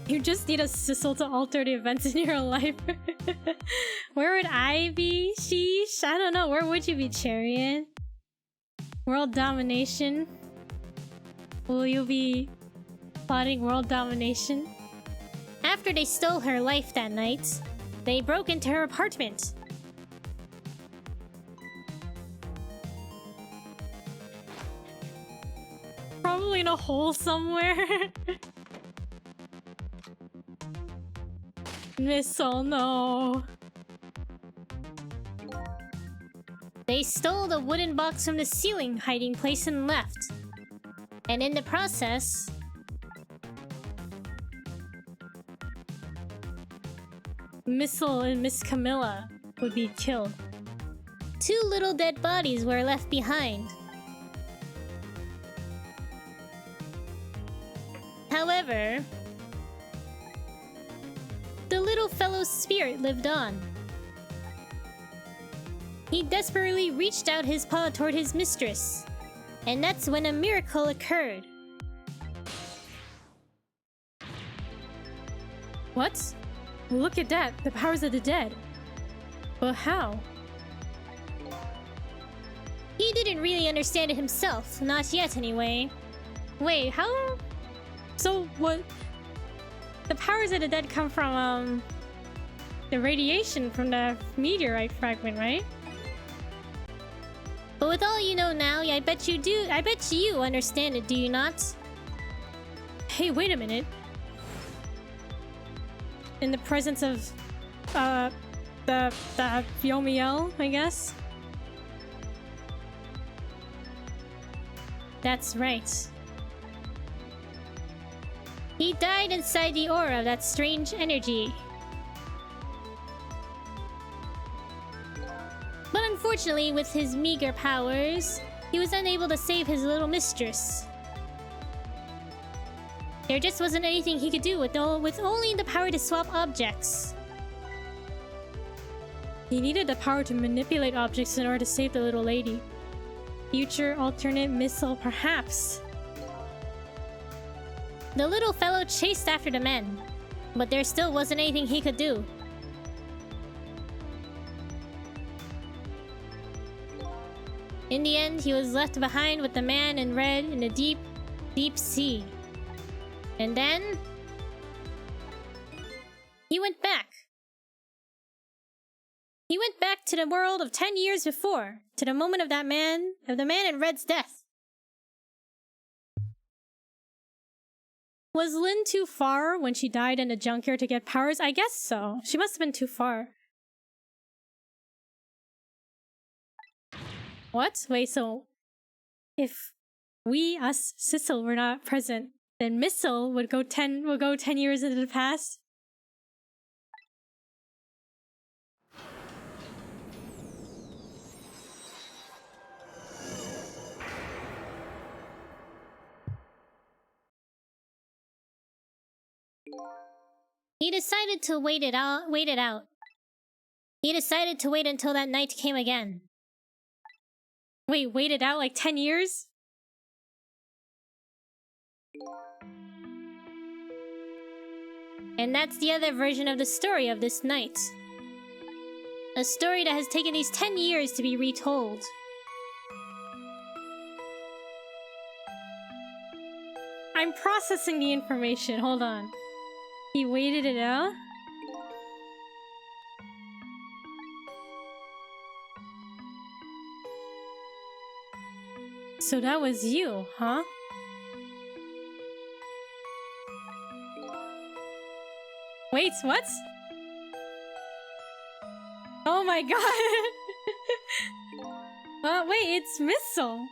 You just need a sizzle to alter the events in your life. Where would I be? Sheesh? I don't know. Where would you be, Chariot? World domination? Will you be plotting world domination? After they stole her life that night, they broke into her apartment. Probably in a hole somewhere. Missile, no. They stole the wooden box from the ceiling hiding place and left. And in the process, Missile and Miss Camilla would be killed. 2 little dead bodies were left behind. However, the little fellow's spirit lived on. He desperately reached out his paw toward his mistress, and that's when a miracle occurred. What? Look at that! The powers of the dead! But how? He didn't really understand it himself, not yet anyway. Wait, how? So what? The powers of the dead come from, the radiation from the meteorite fragment, right? But with all you know now, I bet you understand it, do you not? Hey, wait a minute. In the presence of, the Yomiel, I guess? That's right. He died inside the aura of that strange energy. But unfortunately, with his meager powers, he was unable to save his little mistress. There just wasn't anything he could do with only the power to swap objects. He needed the power to manipulate objects in order to save the little lady. Future alternate missile, perhaps. The little fellow chased after the men, but there still wasn't anything he could do. In the end, he was left behind with the man in red in the deep, deep sea. And then he went back. He went back to the world of 10 years before, to the moment of the man in red's death. Was Lin too far when she died in the junkyard to get powers? I guess so. She must have been too far. What? Wait, so if we, us, Sissel, were not present, then Missile would go 10 years into the past? He decided to wait it out. He decided to wait until that night came again. Wait, waited out like 10 years? And that's the other version of the story of this night. A story that has taken these 10 years to be retold. I'm processing the information, hold on. He waited it out? So that was you, huh? Wait, what? Oh my god! Wait, it's Missile!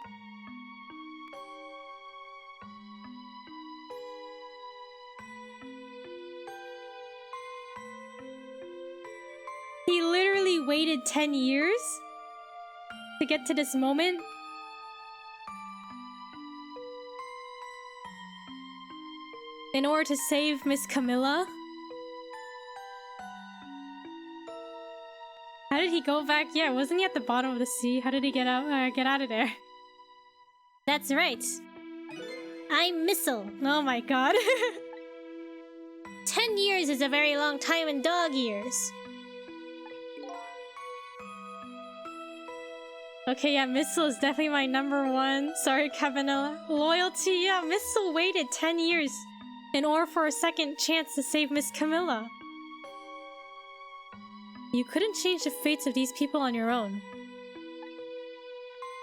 He literally waited 10 years to get to this moment? In order to save Miss Camilla? How did he go back? Yeah, wasn't he at the bottom of the sea? How did he get out of there? That's right. I'm Missile. Oh my god. 10 years is a very long time in dog years. Okay, yeah, Missile is definitely my #1. Sorry, Cabanella. Loyalty, yeah, Missile waited 10 years in order for a second chance to save Miss Camilla. You couldn't change the fates of these people on your own.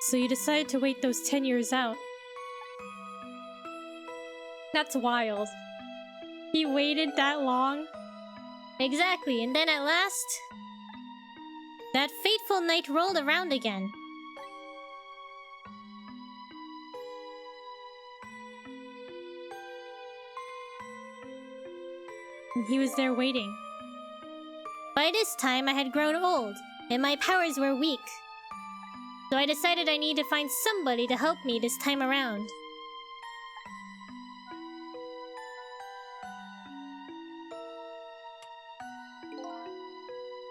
So you decided to wait those 10 years out. That's wild. He waited that long? Exactly, and then at last, that fateful night rolled around again. And he was there waiting. By this time, I had grown old, and my powers were weak. So I decided I need to find somebody to help me this time around.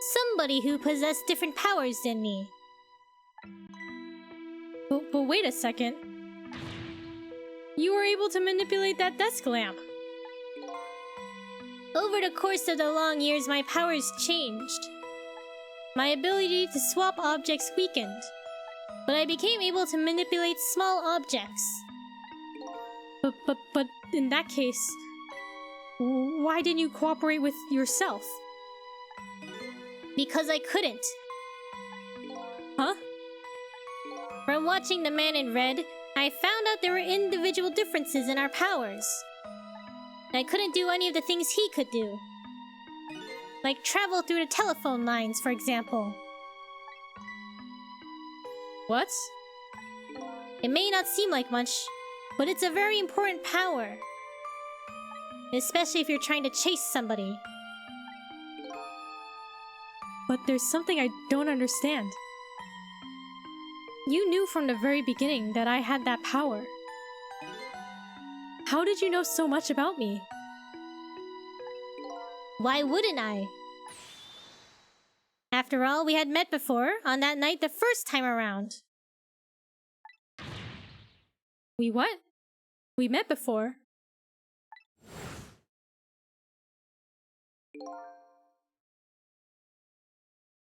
Somebody who possessed different powers than me. But wait a second. You were able to manipulate that desk lamp. Over the course of the long years, my powers changed. My ability to swap objects weakened, but I became able to manipulate small objects. But in that case, why didn't you cooperate with yourself? Because I couldn't. Huh? From watching The Man in Red, I found out there were individual differences in our powers. I couldn't do any of the things he could do. Like travel through the telephone lines, for example. What? It may not seem like much, but it's a very important power. Especially if you're trying to chase somebody. But there's something I don't understand. You knew from the very beginning that I had that power. How did you know so much about me? Why wouldn't I? After all, we had met before, on that night the first time around. We what? We met before.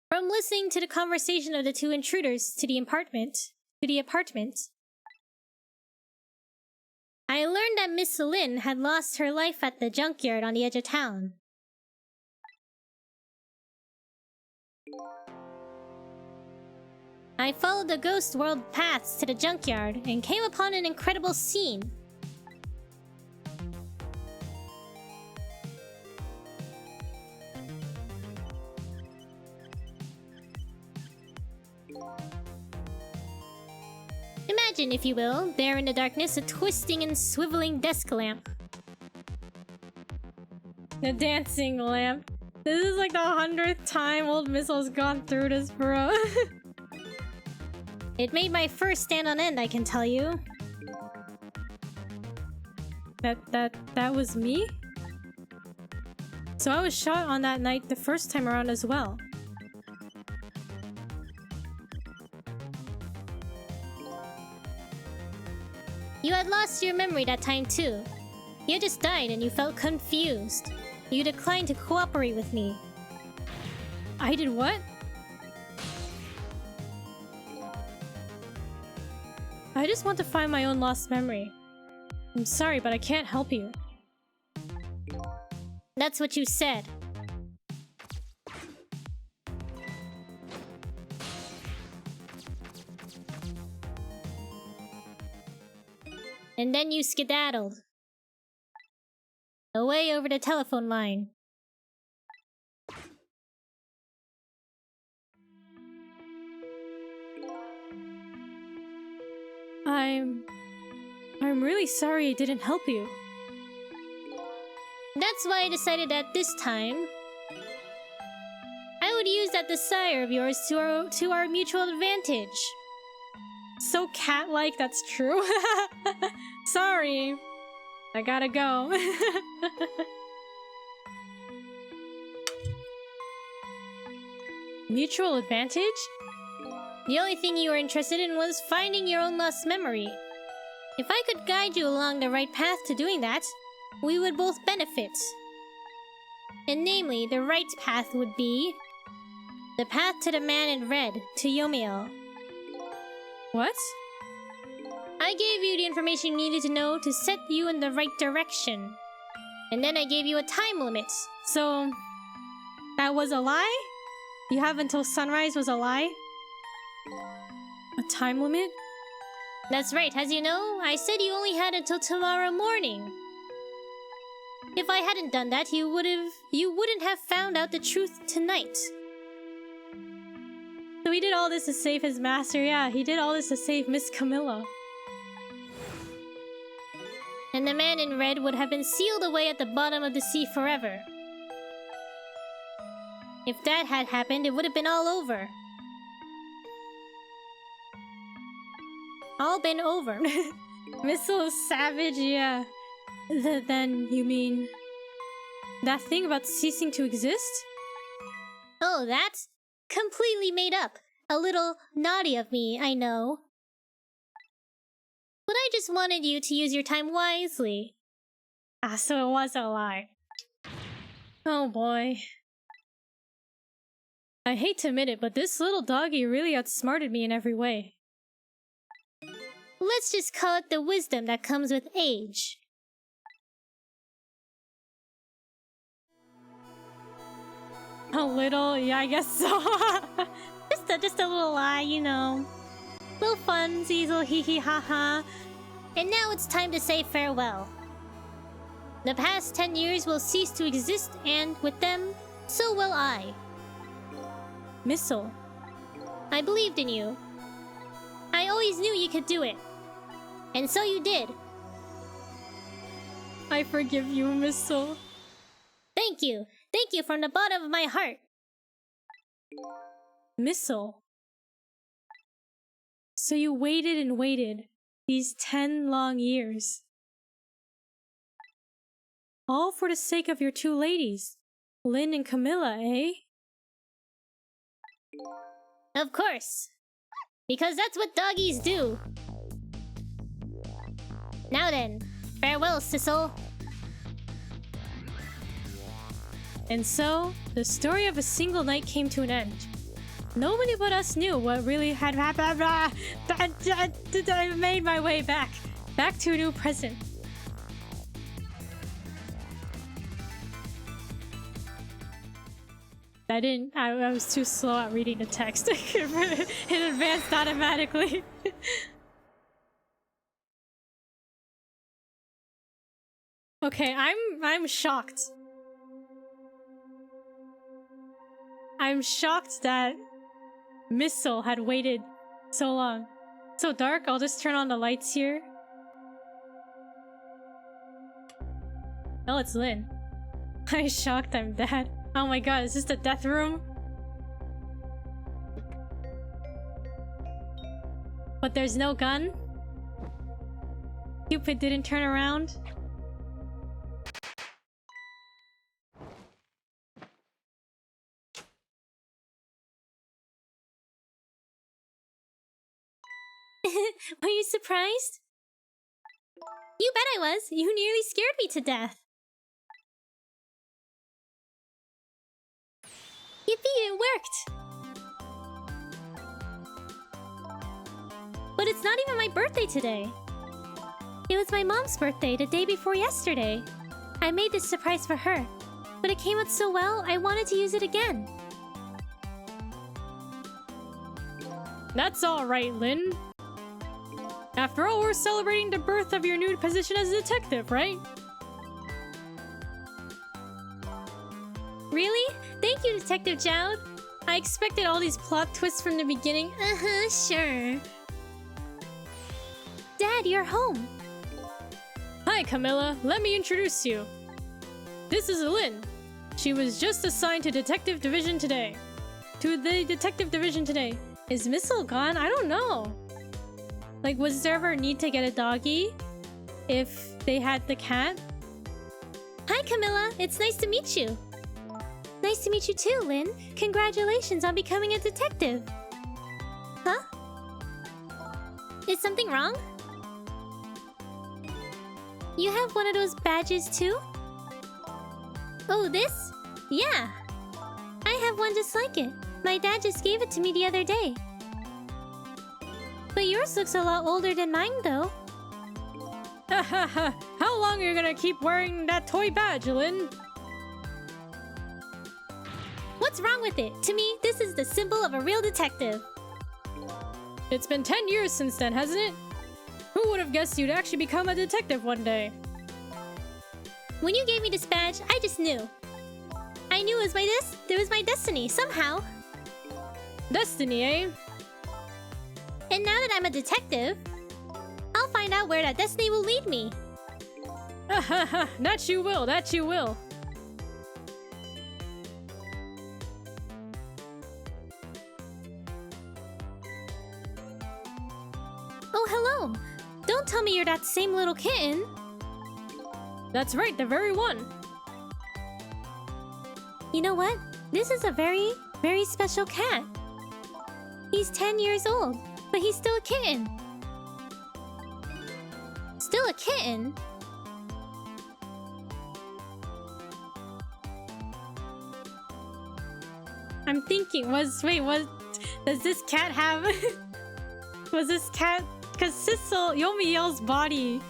From listening to the conversation of the two intruders to the apartment, I learned that Miss Lin had lost her life at the junkyard on the edge of town. I followed the ghost world paths to the junkyard and came upon an incredible scene. Imagine, if you will, there in the darkness, a twisting and swiveling desk lamp. The dancing lamp. This is like the 100th time Old Missile's gone through this, bro. It made my fur stand on end, I can tell you. That was me? So I was shot on that night the first time around as well. lost your memory that time too. You just died and you felt confused. You declined to cooperate with me. I did what? I just want to find my own lost memory. I'm sorry, but I can't help you. That's what you said. And then you skedaddled. Away over the telephone line. I'm really sorry I didn't help you. That's why I decided that this time, I would use that desire of yours to our mutual advantage. So cat-like, that's true. Sorry. I gotta go. Mutual advantage? The only thing you were interested in was finding your own lost memory. If I could guide you along the right path to doing that, we would both benefit. And namely, the right path would be the path to the man in red, to Yomeo. What? I gave you the information you needed to know to set you in the right direction. And then I gave you a time limit. So, that was a lie? You have until sunrise was a lie? A time limit? That's right, as you know, I said you only had until tomorrow morning. If I hadn't done that, you wouldn't have found out the truth tonight. So he did all this to save his master, yeah, he did all this to save Miss Camilla. And the man in red would have been sealed away at the bottom of the sea forever. If that had happened, it would have been all over. All been over. Missile is savage, yeah. Then, you mean... that thing about ceasing to exist? Oh, that's completely made up. A little naughty of me, I know. But I just wanted you to use your time wisely. Ah, so it was a lie. Oh boy. I hate to admit it, but this little doggy really outsmarted me in every way. Let's just call it the wisdom that comes with age. A little? Yeah, I guess so. just a little lie, you know. Little fun, Ziesel, hee hee ha ha. And now it's time to say farewell. The past 10 years will cease to exist, and with them, so will I. Missile. I believed in you. I always knew you could do it. And so you did. I forgive you, Missile. Thank you. Thank you from the bottom of my heart. Missile. So you waited and waited these 10 long years. All for the sake of your two ladies, Lynn and Camilla, eh? Of course. Because that's what doggies do. Now then, farewell, Sissel. And so, the story of a single night came to an end. Nobody but us knew what really had happened. I made my way back to a new present. I was too slow at reading the text. It advanced automatically. Okay, I'm shocked. I'm shocked that Missile had waited so long. So dark, I'll just turn on the lights here. Oh, it's Lynn. I'm shocked I'm dead. Oh my god, is this the death room? But there's no gun? Cupid didn't turn around? Were you surprised? You bet I was! You nearly scared me to death! Yippee, it worked! But it's not even my birthday today! It was my mom's birthday the day before yesterday. I made this surprise for her, but it came out so well, I wanted to use it again. That's alright, Lynn. After all, we're celebrating the birth of your new position as a detective, right? Really? Thank you, Detective Jowd. I expected all these plot twists from the beginning. Sure. Dad, you're home. Hi, Camilla. Let me introduce you. This is Lynn. She was just assigned to Detective Division today. Is Missile gone? I don't know. Like, was there ever a need to get a doggy? If they had the cat? Hi, Camilla. It's nice to meet you. Nice to meet you too, Lynn. Congratulations on becoming a detective. Huh? Is something wrong? You have one of those badges too? Oh, this? Yeah. I have one just like it. My dad just gave it to me the other day. But yours looks a lot older than mine, though. Hahaha. How long are you gonna keep wearing that toy badge, Lynn? What's wrong with it? To me, this is the symbol of a real detective. It's been 10 years since then, hasn't it? Who would have guessed you'd actually become a detective one day? When you gave me this badge, I just knew. I knew it was my destiny, somehow. Destiny, eh? And now that I'm a detective, I'll find out where that destiny will lead me. Hahaha, that you will, that you will. Oh, hello. Don't tell me you're that same little kitten. That's right, the very one. You know what? This is a very, very special cat. He's 10 years old, but he's still a kitten. Still a kitten? I'm thinking, does this cat have... was this cat... Because Yomiel's body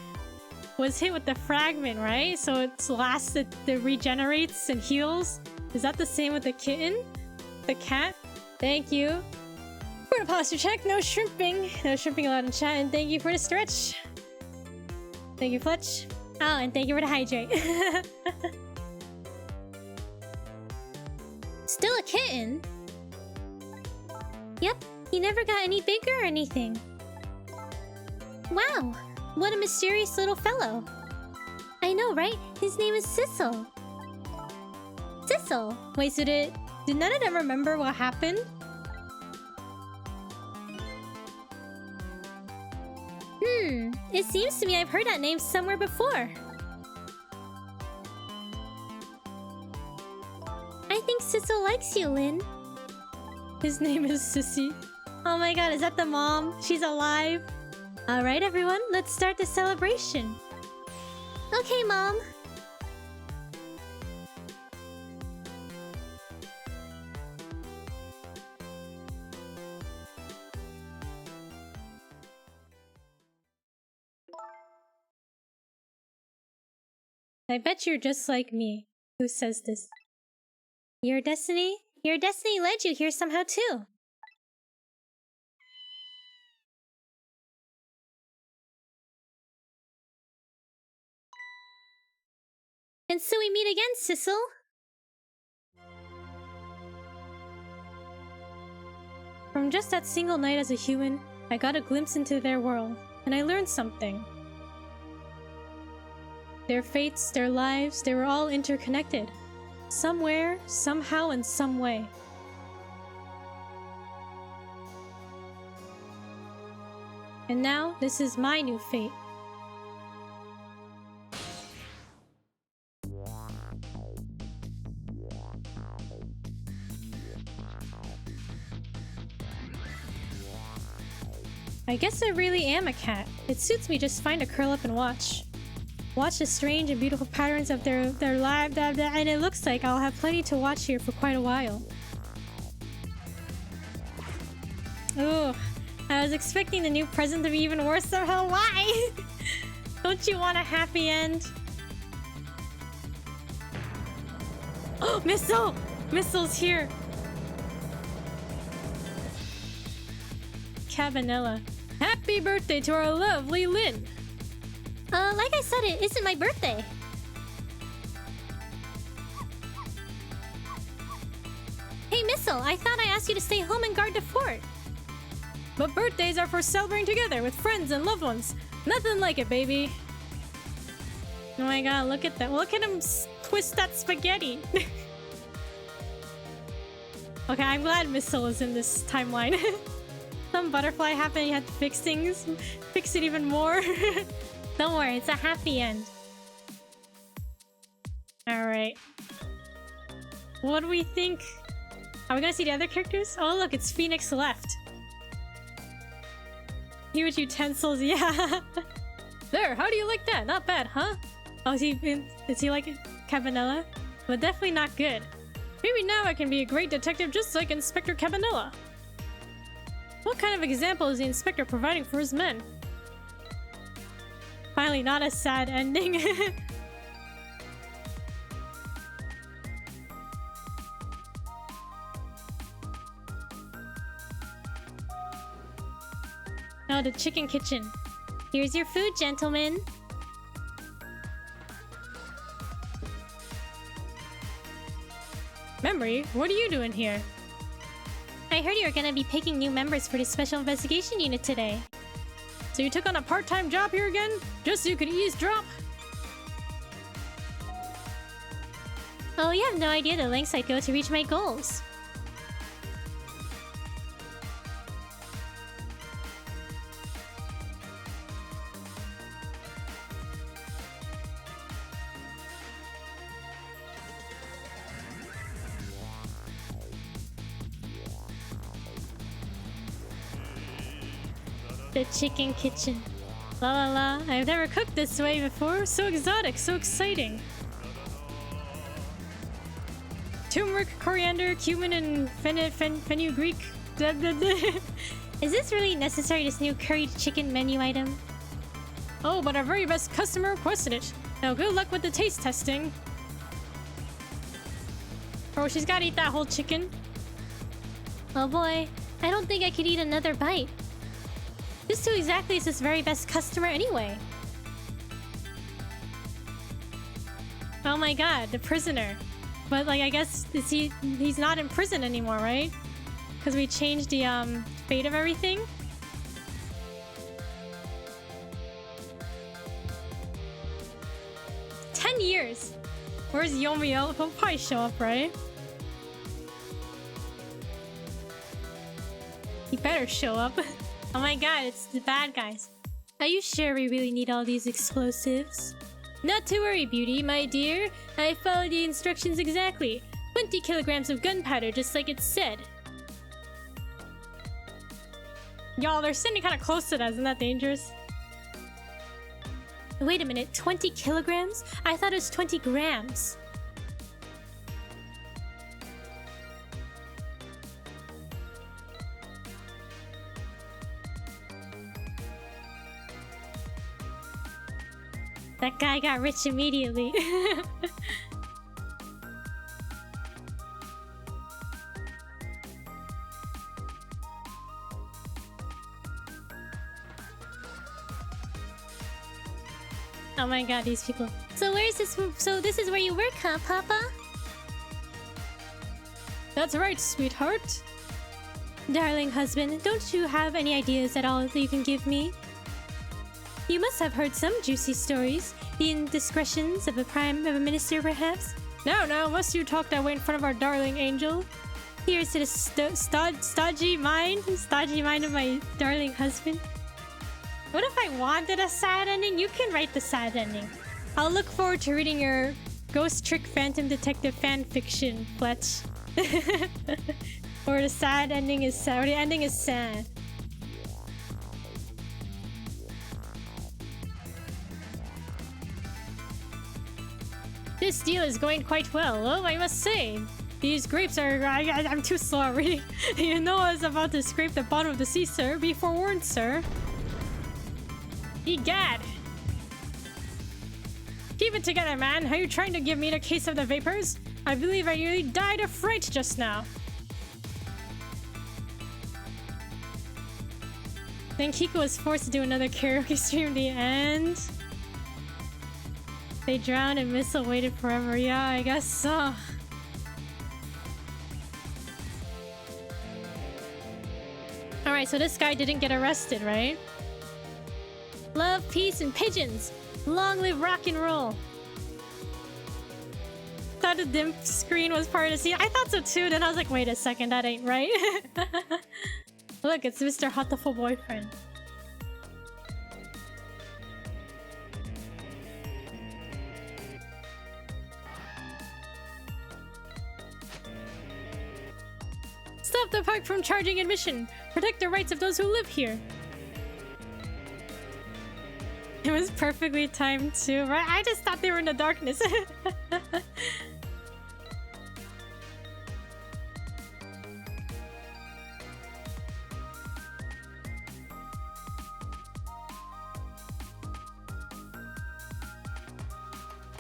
was hit with the fragment, right? So it regenerates and heals. Is that the same with the kitten? The cat? Thank you. For the posture check, no shrimping. No shrimping allowed in chat, and thank you for the stretch. Thank you, Fletch. Oh, and thank you for the hydrate. Still a kitten? Yep, he never got any bigger or anything. Wow, what a mysterious little fellow. I know, right? His name is Sissel. Sissel! Wait, so did none of them remember what happened? It seems to me I've heard that name somewhere before. I think Sissel likes you, Lynn. His name is Sissy. Oh my god, is that the mom? She's alive? Alright everyone, let's start the celebration. Okay, Mom. I bet you're just like me. Who says this? Your destiny led you here somehow too. And so we meet again, Sissel. From just that single night as a human, I got a glimpse into their world, and I learned something. Their fates, their lives, they were all interconnected. Somewhere, somehow, in some way. And now, this is my new fate. I guess I really am a cat. It suits me just fine to curl up and watch. Watch the strange and beautiful patterns of their life, and it looks like I'll have plenty to watch here for quite a while. Ooh, I was expecting the new present to be even worse somehow. Why? Don't you want a happy end? Oh, Missile! Missile's here! Cabanella. Happy birthday to our lovely Lynn! Like I said, it isn't my birthday. Hey, Missile, I thought I asked you to stay home and guard the fort. But birthdays are for celebrating together with friends and loved ones. Nothing like it, baby. Oh my god, look at that. Look at him twist that spaghetti. Okay, I'm glad Missile is in this timeline. Some butterfly happened, you had to fix things. Fix it even more. Don't worry, it's a happy end. Alright. What do we think? Are we gonna see the other characters? Oh look, it's Phoenix left. Huge utensils, yeah. There, how do you like that? Not bad, huh? Oh, is he like Cabanella? But definitely not good. Maybe now I can be a great detective just like Inspector Cabanella. What kind of example is the inspector providing for his men? Finally, not a sad ending. Oh, the chicken kitchen. Here's your food, gentlemen. Memory, what are you doing here? I heard you were gonna be picking new members for the special investigation unit today. So you took on a part-time job here again? Just so you could eavesdrop? Oh, you have no idea the lengths I'd go to reach my goals. The chicken kitchen. La la la, I've never cooked this way before. So exotic, so exciting. Turmeric, coriander, cumin, and fenugreek. Is this really necessary, this new curried chicken menu item? Oh, but our very best customer requested it. Now good luck with the taste testing. Oh, she's gotta eat that whole chicken. Oh boy, I don't think I could eat another bite. Just who exactly is this very best customer anyway? Oh my god, the prisoner. But like, I guess he's not in prison anymore, right? Because we changed the fate of everything. $10. Where's Yomiel? He'll probably show up, right? He better show up. Oh my god, it's the bad guys. Are you sure we really need all these explosives? Not to worry, Beauty, my dear. I followed the instructions exactly. 20 kilograms of gunpowder, just like it said. Y'all, they're sitting kind of close to that. Isn't that dangerous? Wait a minute, 20 kilograms? I thought it was 20 grams. That guy got rich immediately. Oh my god, these people. So where's this? So this is where you work, huh, Papa? That's right, sweetheart. Darling husband, don't you have any ideas at all that you can give me? You must have heard some juicy stories. The indiscretions of a minister, perhaps? No, must you talk that way in front of our darling angel? Here's to the stodgy mind of my darling husband. What if I wanted a sad ending? You can write the sad ending. I'll look forward to reading your Ghost Trick Phantom Detective fanfiction, Fletch. Or the sad ending is sad. Or the ending is sad. This deal is going quite well, oh, I must say. These grapes are... I'm too slow at reading. You know I was about to scrape the bottom of the sea, sir. Be forewarned, sir. Egad! Keep it together, man. Are you trying to give me the case of the vapors? I believe I nearly died of fright just now. Then Kiko was forced to do another karaoke stream at the end. They drowned and Missile waited forever. Yeah, I guess so. Alright, so this guy didn't get arrested, right? Love, peace, and pigeons! Long live rock and roll! Thought the dim screen was part of the scene. I thought so too, then I was like, wait a second, that ain't right. Look, it's Mr. Hotful Boyfriend. Stop the park from charging admission! Protect the rights of those who live here! It was perfectly timed too, right? I just thought they were in the darkness.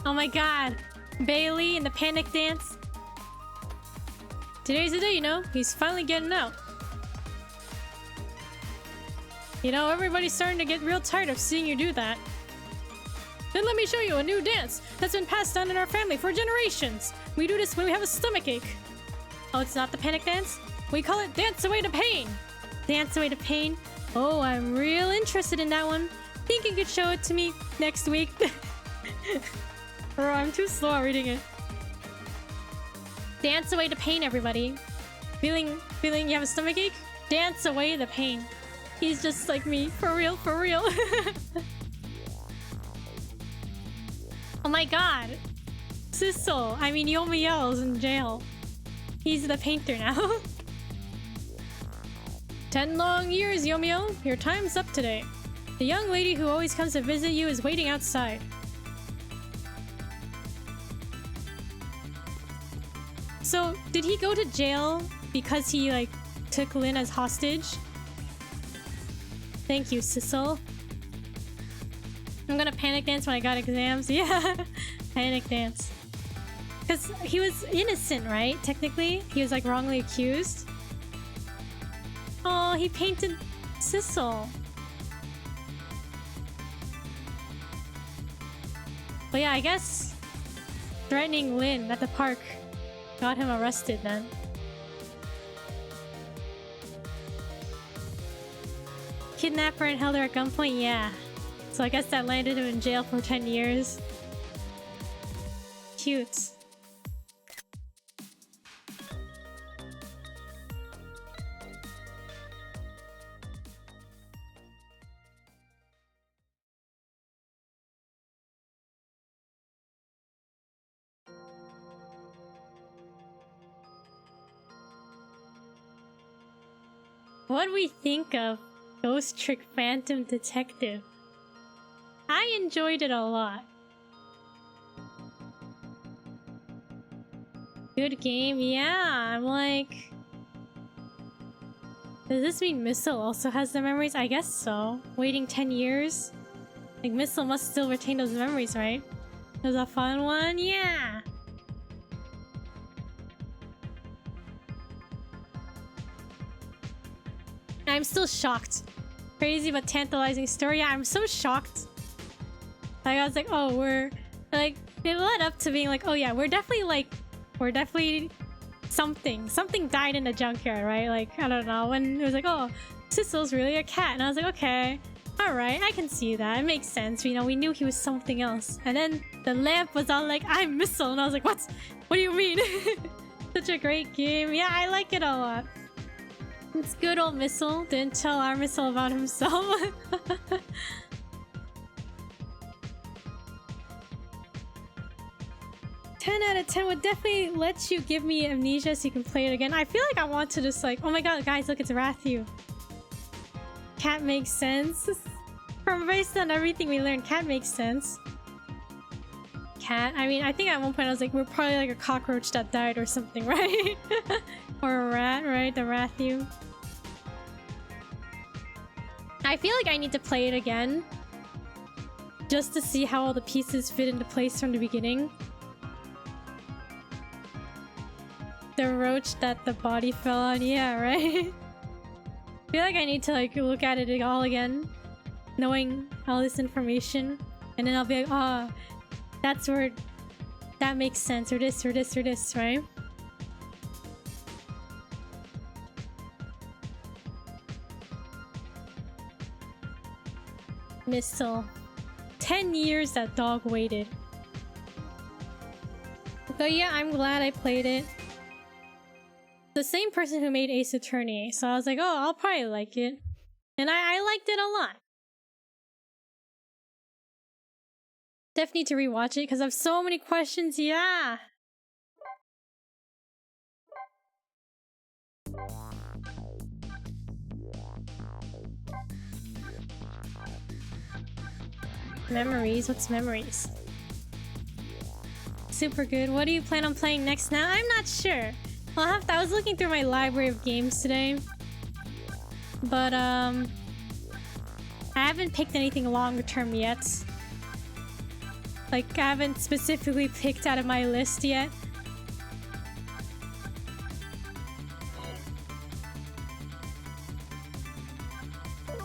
Oh my god! Bailey in the panic dance. Today's the day, you know. He's finally getting out. You know, everybody's starting to get real tired of seeing you do that. Then let me show you a new dance that's been passed down in our family for generations. We do this when we have a stomachache. Oh, it's not the panic dance? We call it Dance Away the Pain. Dance Away the Pain? Oh, I'm real interested in that one. Think you could show it to me next week? Bro, I'm too slow at reading it. Dance away the pain, everybody. Feeling you have a stomachache? Dance away the pain. He's just like me. For real, for real. Oh my god. Sissel. I mean, Yomiel's in jail. He's the painter now. 10 long years, Yomiel. Your time's up today. The young lady who always comes to visit you is waiting outside. So, did he go to jail because he, like, took Lynn as hostage? Thank you, Sissel. I'm gonna panic dance when I got exams. Yeah, panic dance. Because he was innocent, right? Technically, he was, like, wrongly accused. Oh, he painted Sissel. But yeah, I guess threatening Lynn at the park got him arrested then. Kidnapper and held her at gunpoint? Yeah. So I guess that landed him in jail for 10 years. Cute. What do we think of Ghost Trick Phantom Detective? I enjoyed it a lot. Good game, yeah. I'm like... Does this mean Missile also has the memories? I guess so. Waiting 10 years? Like, Missile must still retain those memories, right? It was a fun one? Yeah! I'm still shocked. Crazy but tantalizing story. Yeah, I'm so shocked. Like, I was like, oh, we're... Like, it led up to being like, oh yeah, we're definitely something. Something died in the junkyard, right? Like, I don't know. When it was like, oh, Sissel's really a cat. And I was like, okay. Alright, I can see that. It makes sense. You know, we knew he was something else. And then the lamp was all like, I'm Missile. And I was like, what? What do you mean? Such a great game. Yeah, I like it a lot. It's good old Missile. Didn't tell our Missile about himself. 10 out of 10 would definitely let you give me amnesia so you can play it again. I feel like I want to just like... Oh my god, guys, look, it's Rathu. Cat makes sense. From based on everything we learned, cat makes sense. Cat? I mean, I think at one point I was like, we're probably like a cockroach that died or something, right? Or a rat, right? The Rathu. I feel like I need to play it again. Just to see how all the pieces fit into place from the beginning. The roach that the body fell on, yeah, right? I feel like I need to like look at it all again. Knowing all this information. And then I'll be like, ah, that's where that makes sense, or this, or this, or this, right? Missile. 10 years that dog waited. But yeah, I'm glad I played it. The same person who made Ace Attorney, so I was like, oh, I'll probably like it. And I liked it a lot. Definitely need to rewatch it because I have so many questions, yeah! Memories? What's memories? Super good. What do you plan on playing next now? I'm not sure. I was looking through my library of games today. But, I haven't picked anything longer term yet. Like, I haven't specifically picked out of my list yet.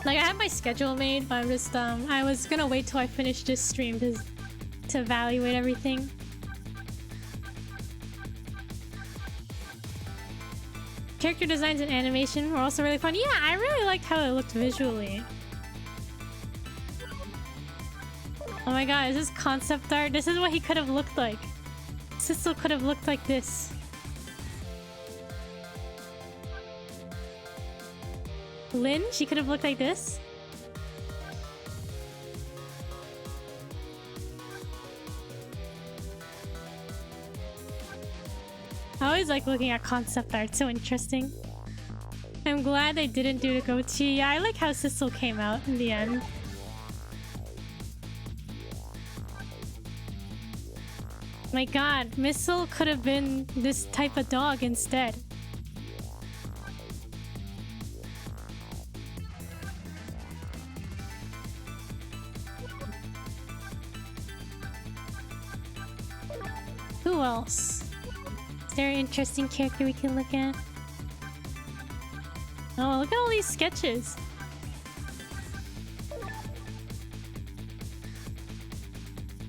Like, I have my schedule made, but I'm just, I was gonna wait till I finish this stream to evaluate everything. Character designs and animation were also really fun. Yeah, I really liked how it looked visually. Oh my god, is this concept art? This is what he could have looked like. Sissel could have looked like this. Lynn, she could have looked like this. I always like looking at concept art, so interesting. I'm glad they didn't do the goatee. Yeah, I like how Sissel came out in the end. My god, Missile could have been this type of dog instead. Who else? Is there an interesting character we can look at? Oh, look at all these sketches.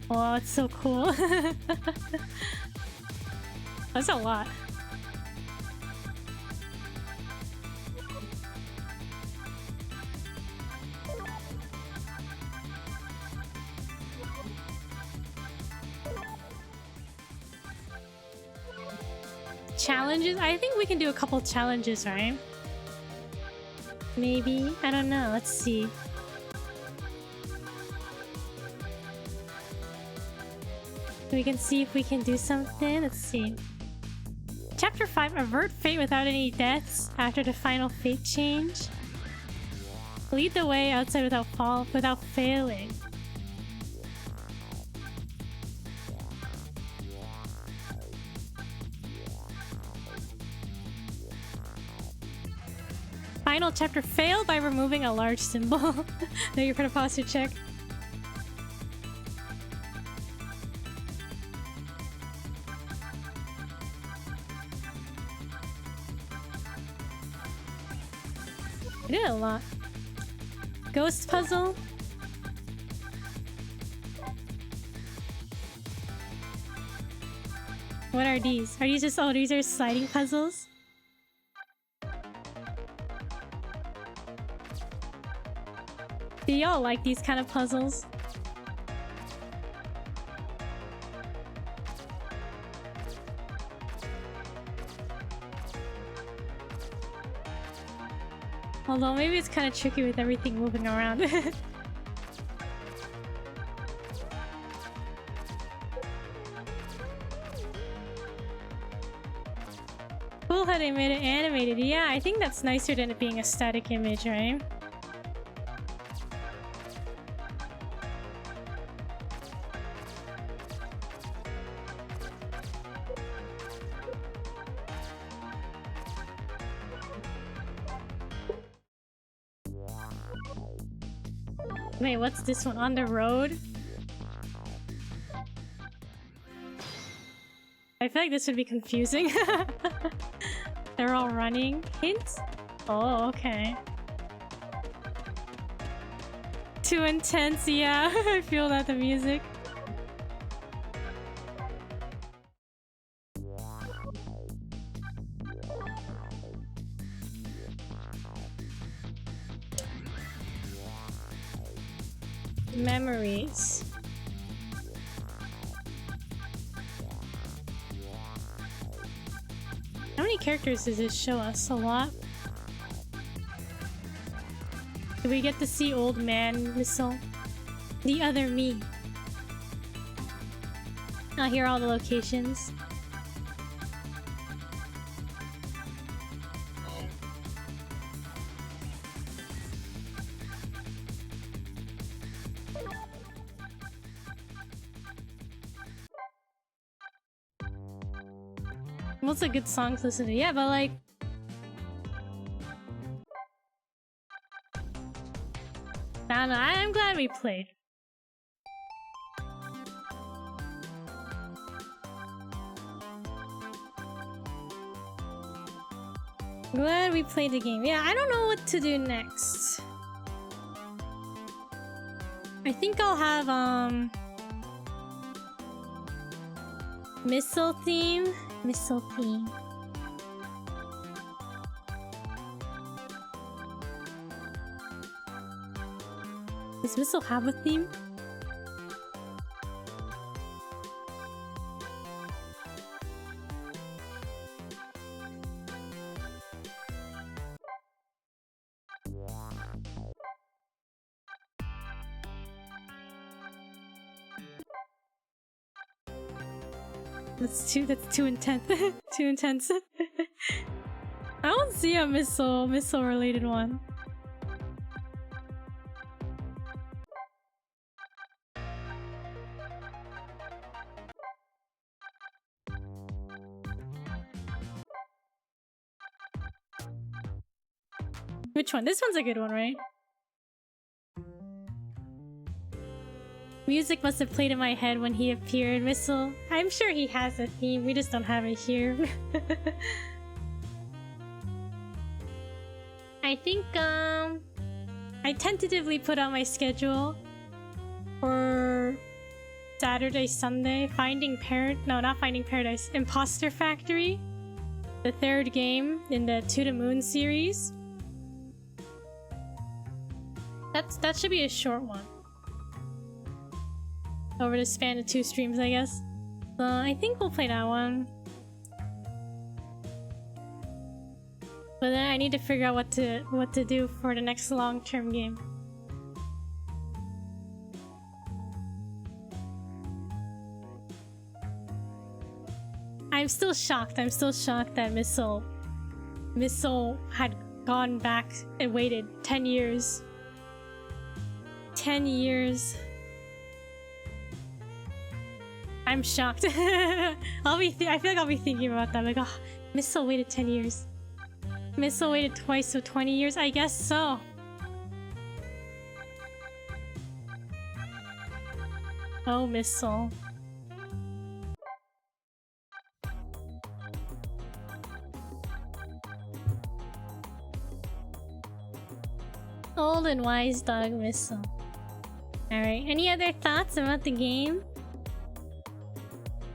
Oh, it's so cool. That's a lot. Challenges? I think we can do a couple challenges, right? Maybe? I don't know. Let's see. We can see if we can do something. Let's see. Chapter 5. Avert fate without any deaths after the final fate change. Lead the way outside without failing. Final chapter. Fail by removing a large symbol. Now you're gonna pause your check. I did a lot. Ghost puzzle. What are these? Are these just— oh, these are sliding puzzles? Do y'all like these kind of puzzles? Although maybe it's kind of tricky with everything moving around. Cool how they made it animated. Yeah, I think that's nicer than it being a static image, right? Wait, what's this one? On the road? I feel like this would be confusing. They're all running. Hint? Oh, okay. Too intense, yeah. I feel that the music. Memories. How many characters does this show us? A lot? Do we get to see Old Man Missile? The other me. I'll hear all the locations. What's a good song to listen to? Yeah, but like... I don't know, I'm glad we played. Glad we played the game. Yeah, I don't know what to do next. I think I'll have, Missile theme? Missile theme. Does Missile have a theme? That's too intense. Too intense. I don't see a missile related one. Which one? This one's a good one, right? Music must have played in my head when he appeared. Missile. I'm sure he has a theme, we just don't have it here. I think, I tentatively put on my schedule for Saturday, Sunday, not Finding Paradise, Imposter Factory. The third game in the To the Moon series. That should be a short one. Over the span of 2 streams, I guess. I think we'll play that one. But then I need to figure out what to do for the next long-term game. I'm still shocked that Missile had gone back and waited 10 years. 10 years. I'm shocked. I feel like I'll be thinking about that. Like, oh, Missile waited 10 years. Missile waited twice, so 20 years? I guess so. Oh, Missile. Old and wise dog Missile. Alright, any other thoughts about the game?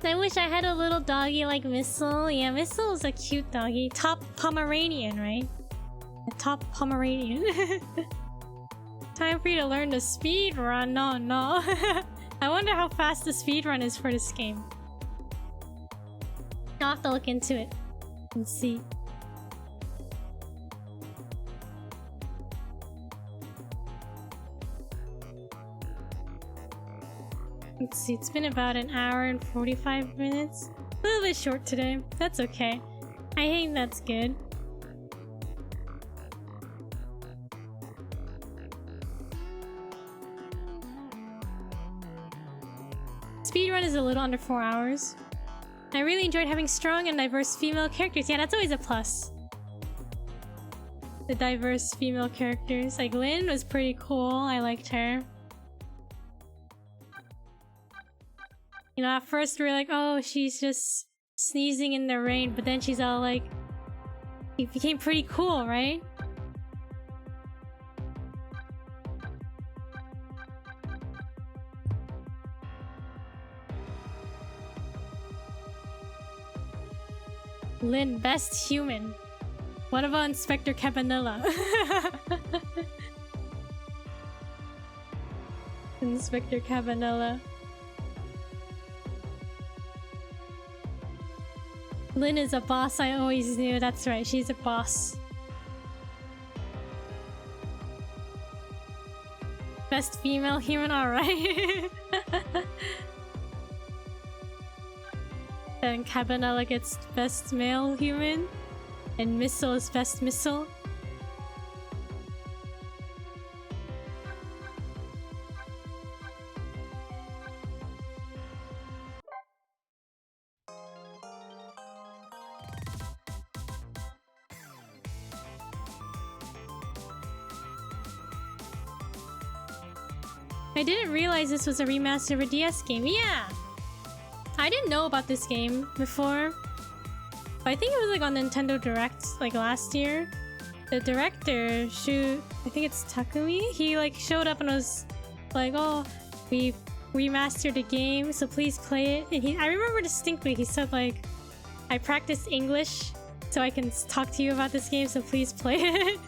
I wish I had a little doggy like Missile. Yeah, Missile is a cute doggy. Top Pomeranian, right? A top Pomeranian. Time for you to learn the speed run. No. I wonder how fast the speed run is for this game. I'll have to look into it and see. Let's see, it's been about an hour and 45 minutes. A little bit short today. That's okay. I think that's good. Speedrun is a little under 4 hours. I really enjoyed having strong and diverse female characters. Yeah, that's always a plus. the diverse female characters. Like Lynn was pretty cool. I liked her. You know, at first we were like, oh, she's just sneezing in the rain, but then she's all like, it became pretty cool, right? Lynn, best human. What about Inspector Cabanilla? Inspector Cabanilla. Lynn is a boss, I always knew. That's right, she's a boss. Best female human, alright. Then Cabanilla gets best male human. And Missile is best missile. I didn't realize this was a remaster of a DS game. Yeah! I didn't know about this game before. But I think it was like on Nintendo Direct like last year. The director, I think it's Takumi, he like showed up and was like, oh, we remastered the game, so please play it. And I remember distinctly, he said like, I practiced English so I can talk to you about this game, so please play it.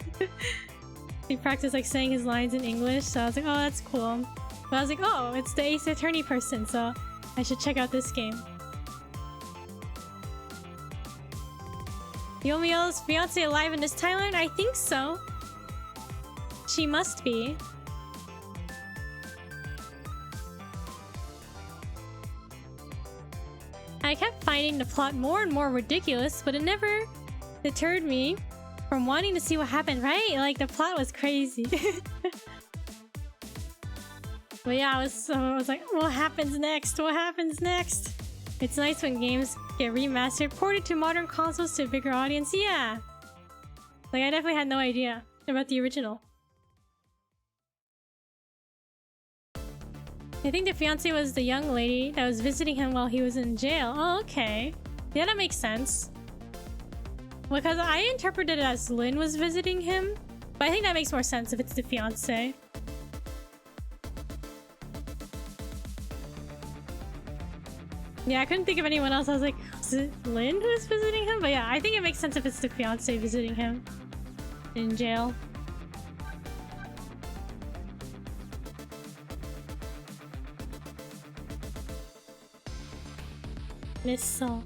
He practiced like saying his lines in English, so I was like, oh, that's cool. But I was like, oh, it's the Ace Attorney person, so I should check out this game. Yomiyo's fiance alive in this timeline? I think so. She must be. I kept finding the plot more and more ridiculous, but it never deterred me from wanting to see what happened, right? Like, the plot was crazy. But yeah, I was like, what happens next? What happens next? It's nice when games get remastered, ported to modern consoles to a bigger audience. Yeah! Like, I definitely had no idea about the original. I think the fiancé was the young lady that was visiting him while he was in jail. Oh, okay. Yeah, that makes sense. Because I interpreted it as Lynn was visiting him. But I think that makes more sense if it's the fiancé. Yeah, I couldn't think of anyone else. I was like, is it Lynn who's visiting him? But yeah, I think it makes sense if it's the fiancé visiting him in jail. Missile.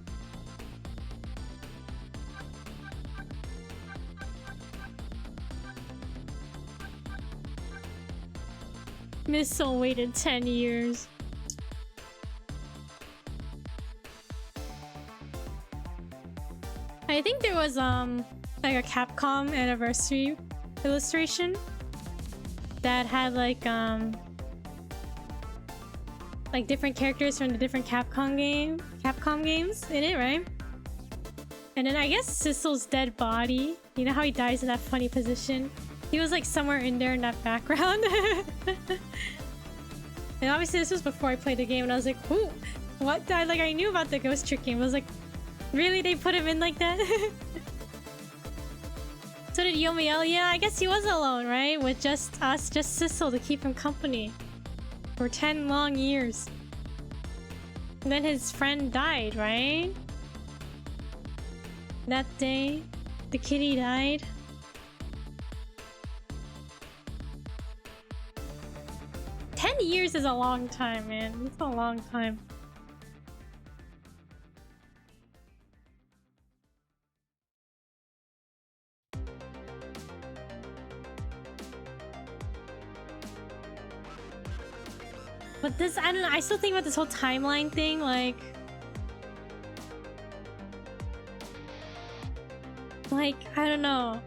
Missile waited 10 years. I think there was like a Capcom anniversary illustration that had like different characters from the different Capcom games in it, right? And then I guess Sissel's dead body, you know how he dies in that funny position? He was like somewhere in there in that background. And obviously this was before I played the game, and I was like, ooh, what? I knew about the Ghost Trick game. I was like, really? They put him in like that? So did Yomiel? Yeah, I guess he was alone, right? With just us, just Sissel to keep him company. For 10 long years. And then his friend died, right? That day, the kitty died. Years is a long time, man. It's a long time. But this, I don't know, I still think about this whole timeline thing, like I don't know.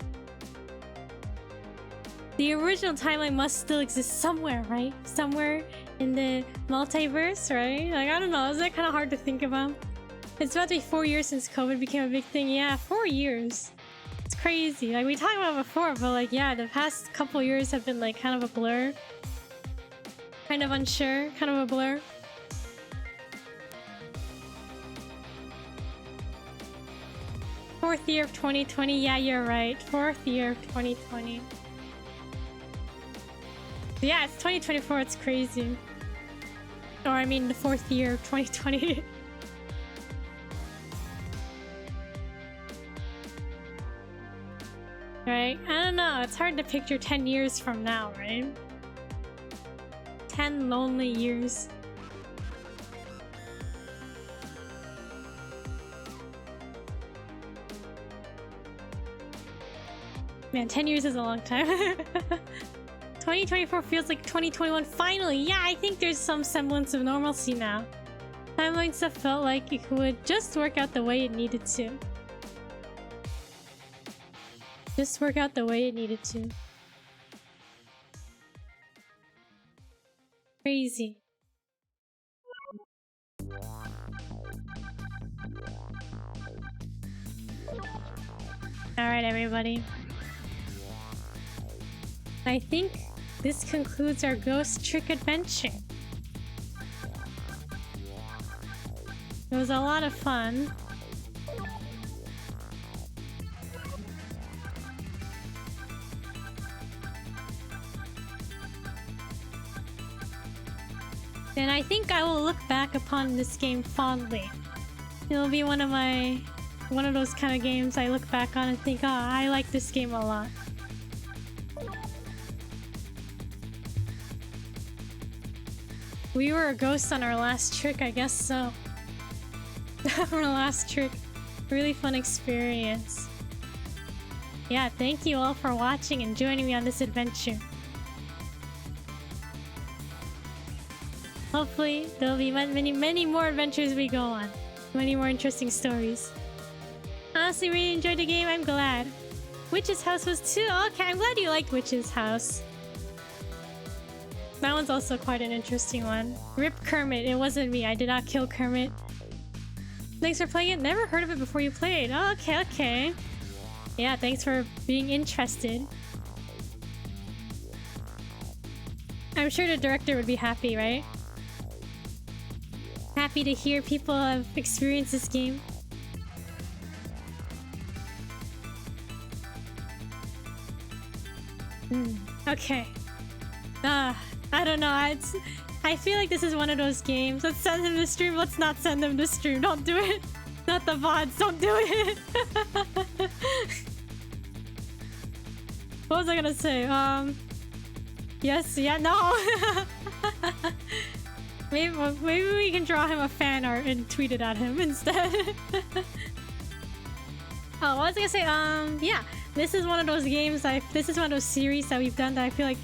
The original timeline must still exist somewhere, right? Somewhere in the multiverse, right? Like, I don't know. Is that kind of hard to think about? It's about to be 4 years since COVID became a big thing. Yeah, 4 years. It's crazy. Like we talked about before, but like yeah, the past couple years have been like kind of a blur. Kind of unsure, kind of a blur. Fourth year of 2020, yeah, you're right. Fourth year of 2020. Yeah, it's 2024, it's crazy. Or I mean the fourth year of 2020. Right? I don't know, it's hard to picture 10 years from now, right? 10 lonely years. Man, 10 years is a long time. 2024 feels like 2021 finally! Yeah, I think there's some semblance of normalcy now. Timeline stuff felt like it would just work out the way it needed to. Just work out the way it needed to. Crazy. Alright, everybody. I think this concludes our ghost trick adventure. It was a lot of fun. And I think I will look back upon this game fondly. It'll be one of those kind of games I look back on and think, oh, I like this game a lot. We were a ghost on our last trick, I guess so. Our last trick. Really fun experience. Yeah, thank you all for watching and joining me on this adventure. Hopefully, there'll be many more adventures we go on. Many more interesting stories. Honestly, really enjoyed the game, I'm glad. Witch's House was too? Okay, I'm glad you liked Witch's House. That one's also quite an interesting one. Rip Kermit, it wasn't me, I did not kill Kermit. Thanks for playing it, never heard of it before you played. Oh, okay. Yeah, thanks for being interested. I'm sure the director would be happy, right? Happy to hear people have experienced this game. Okay. I don't know. I feel like this is one of those games. Let's send him to stream. Let's not send him to stream. Don't do it. Not the VODs. Don't do it. What was I gonna say? Yes. Yeah. No. Maybe we can draw him a fan art and tweet it at him instead. Oh, what was I gonna say? Yeah. This is one of those games this is one of those series that we've done that I feel like,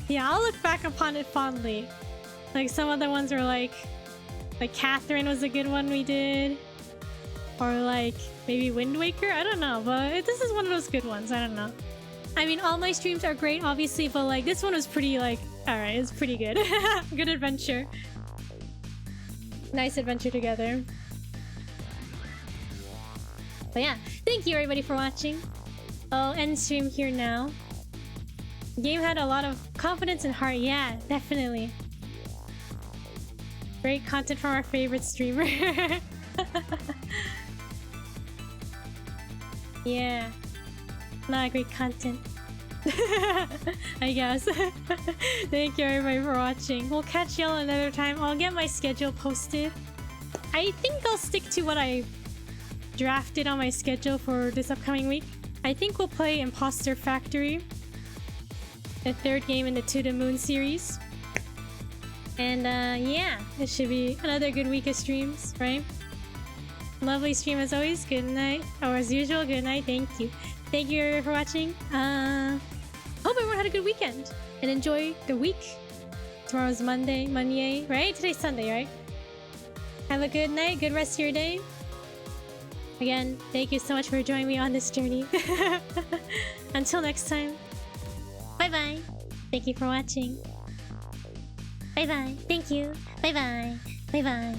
yeah, I'll look back upon it fondly. Like some other ones were like Catherine was a good one we did. Or like maybe Wind Waker, I don't know, but this is one of those good ones, I don't know. I mean, all my streams are great, obviously, but like this one was pretty like, alright, it's pretty good. Good adventure. Nice adventure together. But yeah, thank you everybody for watching. I'll end stream here now. The game had a lot of confidence and heart. Yeah, definitely. Great content from our favorite streamer. Yeah. Not great content. I guess. Thank you everybody for watching. We'll catch y'all another time. I'll get my schedule posted. I think I'll stick to what I drafted on my schedule for this upcoming week. I think we'll play Imposter Factory, the third game in the To the Moon series. And yeah, it should be another good week of streams, right? Lovely stream as always. Good night. Or as usual, good night. Thank you. Thank you for watching. Hope everyone had a good weekend and enjoy the week. Tomorrow's Monday, right? Today's Sunday, right? Have a good night, good rest of your day. Again, thank you so much for joining me on this journey. Until next time, bye-bye. Thank you for watching. Bye-bye. Thank you. Bye-bye. Bye-bye.